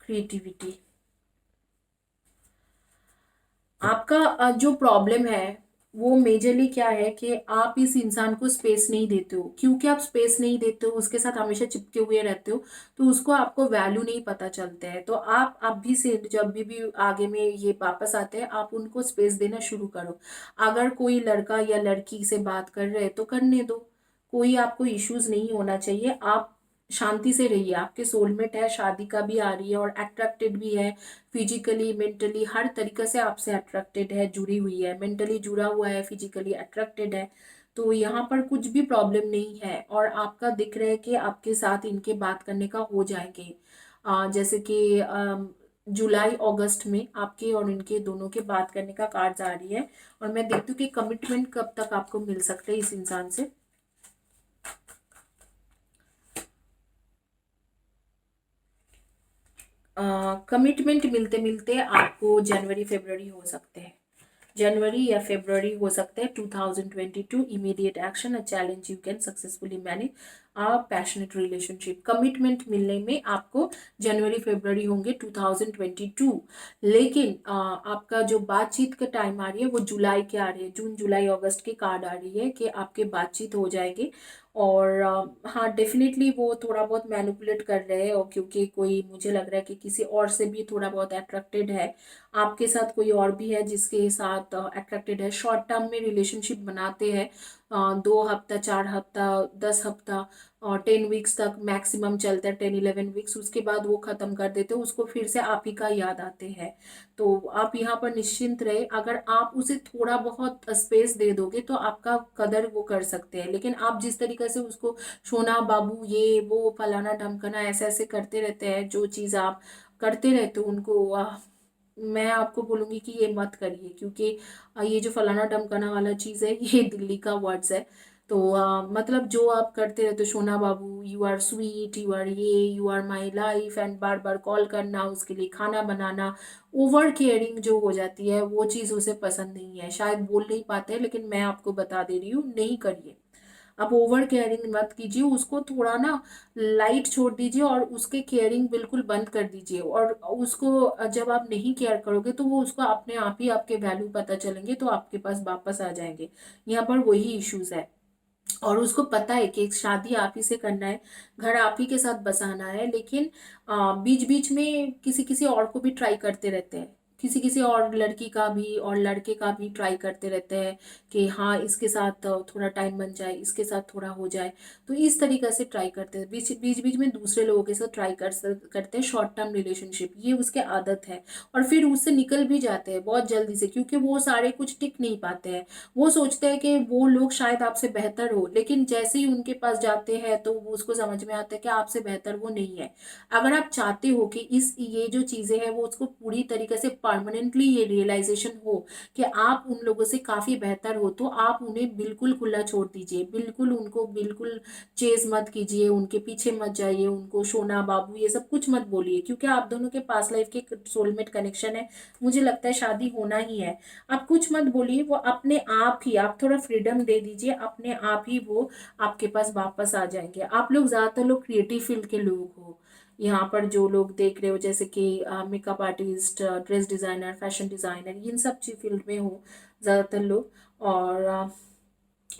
क्रिएटिविटी। आपका जो प्रॉब्लम है वो मेजरली क्या है कि आप इस इंसान को स्पेस नहीं देते हो। क्योंकि आप स्पेस नहीं देते हो, उसके साथ हमेशा चिपके हुए रहते हो, तो उसको आपको वैल्यू नहीं पता चलता है। तो आप अभी से जब भी आगे में ये वापस आते हैं, आप उनको स्पेस देना शुरू करो। अगर कोई लड़का या लड़की से बात कर रहे हैं तो करने दो, कोई आपको इश्यूज नहीं होना चाहिए। आप शांति से रहिए, आपके सोलमेट है, शादी का भी आ रही है, और अट्रैक्टेड भी है, फिजिकली मेंटली हर तरीके से आपसे अट्रैक्टेड है, जुड़ी हुई है, मेंटली जुड़ा हुआ है, फिजिकली अट्रैक्टेड है। तो यहाँ पर कुछ भी प्रॉब्लम नहीं है, और आपका दिख रहा है कि आपके साथ इनके बात करने का हो जाएंगे। जैसे कि जुलाई अगस्त में आपके और इनके दोनों के बात करने का कार्ड आ रही है। और मैं देखती हूँ कि कमिटमेंट कब तक आपको मिल सकता है इस इंसान से। कमिटमेंट मिलते मिलते आपको जनवरी फरवरी हो सकते हैं, जनवरी या फरवरी हो सकता है 2022। Immediate action, a challenge you can successfully manage, a passionate relationship. Commitment मिलने में आपको जनवरी फरवरी होंगे 2022। लेकिन आपका जो बातचीत का टाइम आ रही है वो जुलाई के आ रही है, जून जुलाई अगस्त की कार्ड आ रही है कि आपके बातचीत हो जाएगी। और हाँ, डेफिनेटली वो थोड़ा बहुत मैनिपुलेट कर रहे हैं, और क्योंकि कोई, मुझे लग रहा है कि किसी और से भी थोड़ा बहुत अट्रैक्टेड है, आपके साथ कोई और भी है जिसके साथ अट्रैक्टेड है। शॉर्ट टर्म में रिलेशनशिप बनाते हैं, 2 हफ्ता, 4 हफ्ता, 10 हफ्ता और 10 वीक्स तक मैक्सिमम चलता है, 10-11 वीक्स। उसके बाद वो खत्म कर देते हैं, उसको फिर से आप ही का याद आते हैं। तो आप यहाँ पर निश्चिंत रहे, अगर आप उसे थोड़ा बहुत स्पेस दे दोगे तो आपका कदर वो कर सकते हैं। लेकिन आप जिस तरीके से उसको सोना बाबू, ये वो फलाना ढमकाना ऐसे ऐसे करते रहते हैं, जो चीज़ आप करते रहते हो उनको, मैं आपको बोलूंगी कि ये मत करिए। क्योंकि ये जो फलाना ढमकाना वाला चीज़ है ये दिल्ली का वर्ड्स है। तो मतलब जो आप करते रहते हो, सोना बाबू, you are sweet, you are ये, you are my life, and बार बार कॉल करना, उसके लिए खाना बनाना, ओवर केयरिंग जो हो जाती है, वो चीज़ उसे पसंद नहीं है। शायद बोल नहीं पाते हैं, लेकिन मैं आपको बता दे रही हूँ, नहीं करिए। आप ओवर केयरिंग मत कीजिए, उसको थोड़ा ना लाइट छोड़ दीजिए, और उसके केयरिंग बिल्कुल बंद कर दीजिए। और उसको जब आप नहीं केयर करोगे तो वो, उसको अपने आप ही आपके वैल्यू पता चलेंगे, तो आपके पास वापस आ जाएंगे। यहाँ पर वही इश्यूज है। और उसको पता है कि शादी आप ही से करना है, घर आप ही के साथ बसाना है, लेकिन बीच बीच में किसी किसी और को भी ट्राई करते रहते हैं, किसी किसी और लड़की का भी और लड़के का भी ट्राई करते रहते हैं कि हाँ, इसके साथ थोड़ा टाइम बन जाए, इसके साथ थोड़ा हो जाए। तो इस तरीके से ट्राई करते हैं, बीच बीच बीच में दूसरे लोगों के साथ ट्राई करते हैं शॉर्ट टर्म रिलेशनशिप, ये उसके आदत है। और फिर उससे निकल भी जाते हैं बहुत जल्दी से, क्योंकि वो सारे कुछ टिक नहीं पाते हैं। वो सोचते हैं कि वो लोग शायद आपसे बेहतर हो, लेकिन जैसे ही उनके पास जाते हैं तो वो, उसको समझ में आता है कि आपसे बेहतर वो नहीं है। अगर आप चाहते हो कि इस, ये जो चीजें हैं वो उसको पूरी तरीके से परमानेंटली ये रियलाइजेशन हो कि आप उन लोगों से काफी बेहतर हो, तो आप उन्हें बिल्कुल खुला छोड़ दीजिए, बिल्कुल उनको बिल्कुल चेज मत कीजिए, उनके पीछे मत जाइए, उनको सोना बाबू ये सब कुछ मत बोलिए। क्योंकि आप दोनों के पास लाइफ के सोलमेट कनेक्शन है, मुझे लगता है शादी होना ही है। आप कुछ मत बोलिए, वो अपने आप ही, आप थोड़ा फ्रीडम दे दीजिए, अपने आप ही वो आपके पास वापस आ जाएंगे। आप लोग ज्यादातर लोग क्रिएटिव फील्ड के लोग हो, यहाँ पर जो लोग देख रहे हो, जैसे कि makeup artist, dress designer, fashion designer, इन सब चीज फील्ड में हो ज्यादातर लोग। और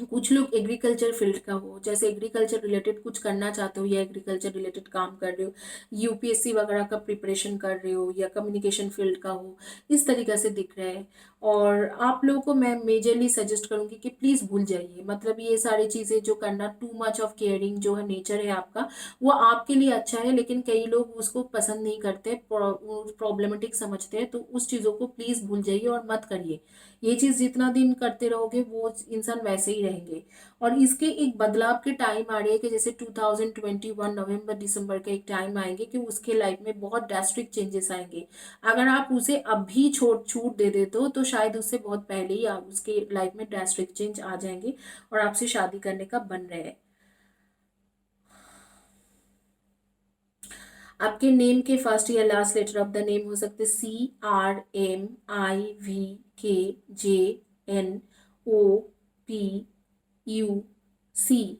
कुछ लोग एग्रीकल्चर फील्ड का हो, जैसे एग्रीकल्चर रिलेटेड कुछ करना चाहते हो, या एग्रीकल्चर रिलेटेड काम कर रहे हो, यूपीएससी वगैरह का प्रिपरेशन कर रहे हो, या कम्युनिकेशन फील्ड का हो, इस तरीके से दिख रहा है। और आप लोगों को मैं मेजरली सजेस्ट करूंगी कि प्लीज़ भूल जाइए, मतलब ये सारी चीज़ें जो करना, टू मच ऑफ केयरिंग जो है नेचर है आपका, वो आपके लिए अच्छा है, लेकिन कई लोग उसको पसंद नहीं करते, प्रॉब्लमेटिक समझते हैं। तो उस चीज़ों को प्लीज़ भूल जाइए और मत करिए। ये चीज जितना दिन करते रहोगे वो इंसान वैसे ही रहेंगे। और इसके एक बदलाव के टाइम आ रही है कि जैसे 2021 नवंबर दिसंबर का एक टाइम आएंगे कि उसके लाइफ में बहुत ड्रास्टिक चेंजेस आएंगे। अगर आप उसे अभी छोड़ छूट दे देते हो तो शायद उससे बहुत पहले ही आप, उसके लाइफ में ड्रास्टिक चेंज आ जाएंगे और आपसे शादी करने का बन रहे हैं। आपके नेम के फर्स्ट या last letter of the name हो सकते CRMIVKJNOPUC।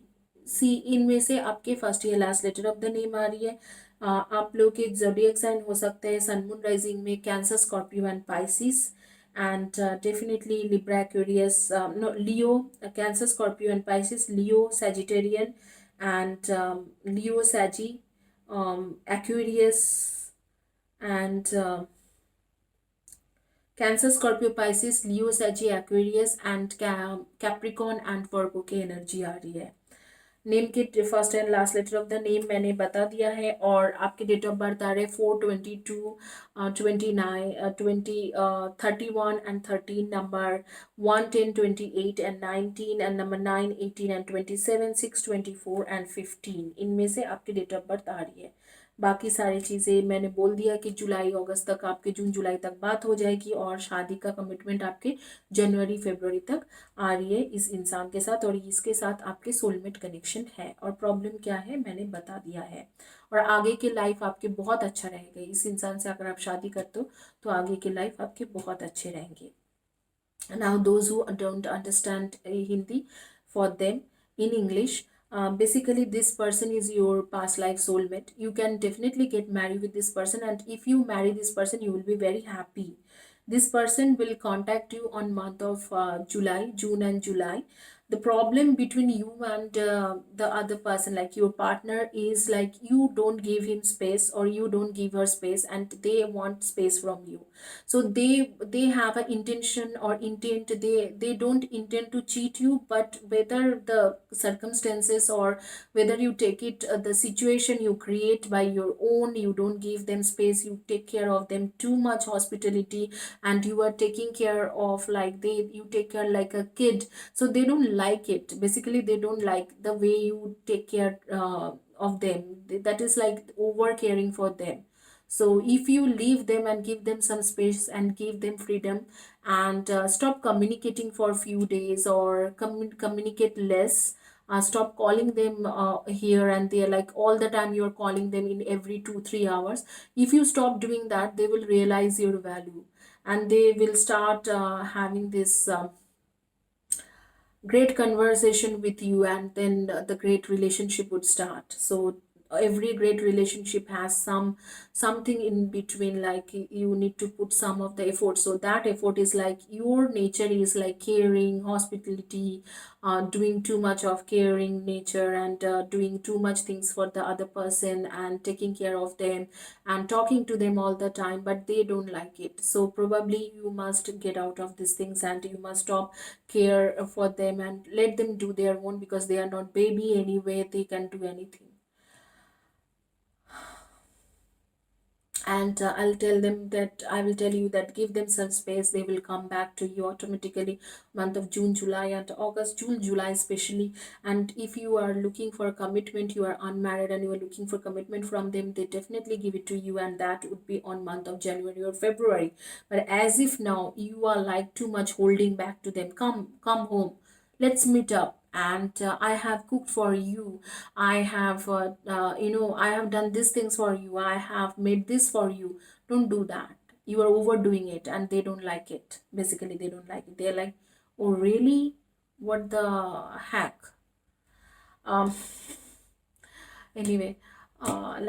सी, इनमें से आपके फर्स्ट या last letter of the name आ रही है। आप लोग के जोडियक साइन हो सकता है सन मून राइजिंग में cancer, Scorpio and Pisces, and definitely Libra, Aquarius, no, Leo, Cancer, Scorpio, and Pisces, Leo, Sagittarian, and Leo, Saggy, Aquarius, and Cancer, Scorpio, Pisces, Leo, Saggy, Aquarius, and Capricorn and Virgo की एनर्जी आ रही है। नेम के first and last letter of the name मैंने बता दिया है, और आपके डेट ऑफ बर्थ आ रहे 4/22, 29, 31 and 13, number 1, 10, 28 and 19, and number 9, 18 and 27, 6, 24 and 15, इनमें से आपकी डेट ऑफ बर्थ आ रही है। बाकी सारी चीज़ें मैंने बोल दिया कि जुलाई अगस्त तक आपके, जून जुलाई तक बात हो जाएगी, और शादी का कमिटमेंट आपके जनवरी फरवरी तक आ रही है इस इंसान के साथ, और इसके साथ आपके सोलमेट कनेक्शन है। और प्रॉब्लम क्या है मैंने बता दिया है, और आगे के लाइफ आपके बहुत अच्छा रहेगा। इस इंसान से अगर आप शादी करते हो तो आगे के लाइफ आपके बहुत अच्छे रहेंगे। Now, those who don't understand Hindi, for them in English, basically this person is your past life soulmate. You can definitely get married with this person, and if you marry this person, you will be very happy. This person will contact you on month of July, June and July. The problem between you and the other person, like your partner, is like you don't give him space or you don't give her space, and they want space from you. So they have an intention or intent, they don't intend to cheat you, but whether the circumstances or whether you take it, the situation you create by your own, you don't give them space, you take care of them too much hospitality, and you are taking care of, like, you take care like a kid, so they don't like it. Basically they don't like the way you take care of them. That is like over caring for them. So if you leave them and give them some space and give them freedom, and stop communicating for a few days, or communicate less, stop calling them here and there, like all the time you're calling them in every 2 3 hours. If you stop doing that, they will realize your value, and they will start having this great conversation with you, and then the great relationship would start. So every great relationship has something in between, like you need to put some of the effort. So that effort is like your nature is like caring, hospitality, doing too much of caring nature, and doing too much things for the other person and taking care of them and talking to them all the time, but they don't like it. So probably you must get out of these things, and you must stop care for them and let them do their own, because they are not baby anyway, they can do anything. And I'll tell them that, I will tell you that give them some space, they will come back to you automatically, month of June, July and August, June, July especially. And if you are looking for a commitment, you are unmarried and you are looking for commitment from them, they definitely give it to you, and that would be on month of January or February. But as if now you are like too much holding back to them, come home, let's meet up, and I have cooked for you, I have I have done these things for you, I have made this for you. Don't do that. You are overdoing it, and they don't like it. Basically they don't like it. They're like, oh really, what the heck. um Anyway,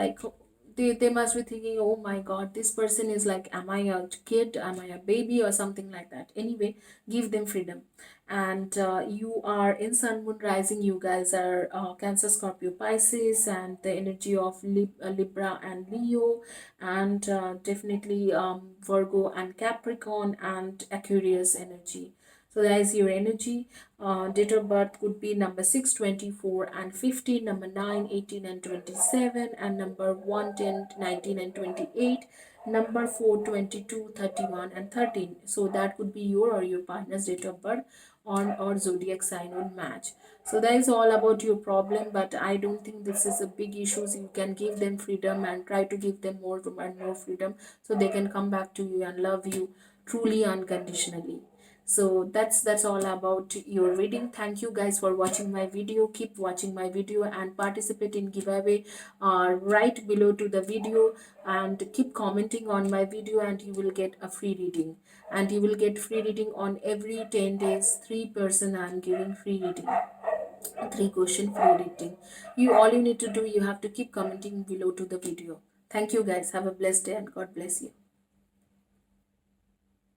like they must be thinking, oh my god, this person is like, am I a kid, am I a baby, or something like that. Anyway, give them freedom. And you are in sun moon rising, you guys are Cancer, Scorpio, Pisces, and the energy of Libra and Leo, and definitely Virgo and Capricorn and Aquarius energy. So that is your energy. Date of birth could be number 6, 24 and 15, number 9, 18 and 27, and number 1, 10, 19 and 28, number 4, 22, 31 and 13. So that could be your or your partner's date of birth on or zodiac sign will match. So that is all about your problem, but I don't think this is a big issue. So you can give them freedom and try to give them more and more freedom, so they can come back to you and love you truly unconditionally. So that's all about your reading. Thank you guys for watching my video. Keep watching my video and participate in giveaway right below to the video, and keep commenting on my video, and you will get a free reading. And you will get free reading on every 10 days. 3 person I'm giving free reading, 3 question free reading. You all you need to do, you have to keep commenting below to the video. Thank you guys. Have a blessed day and God bless you.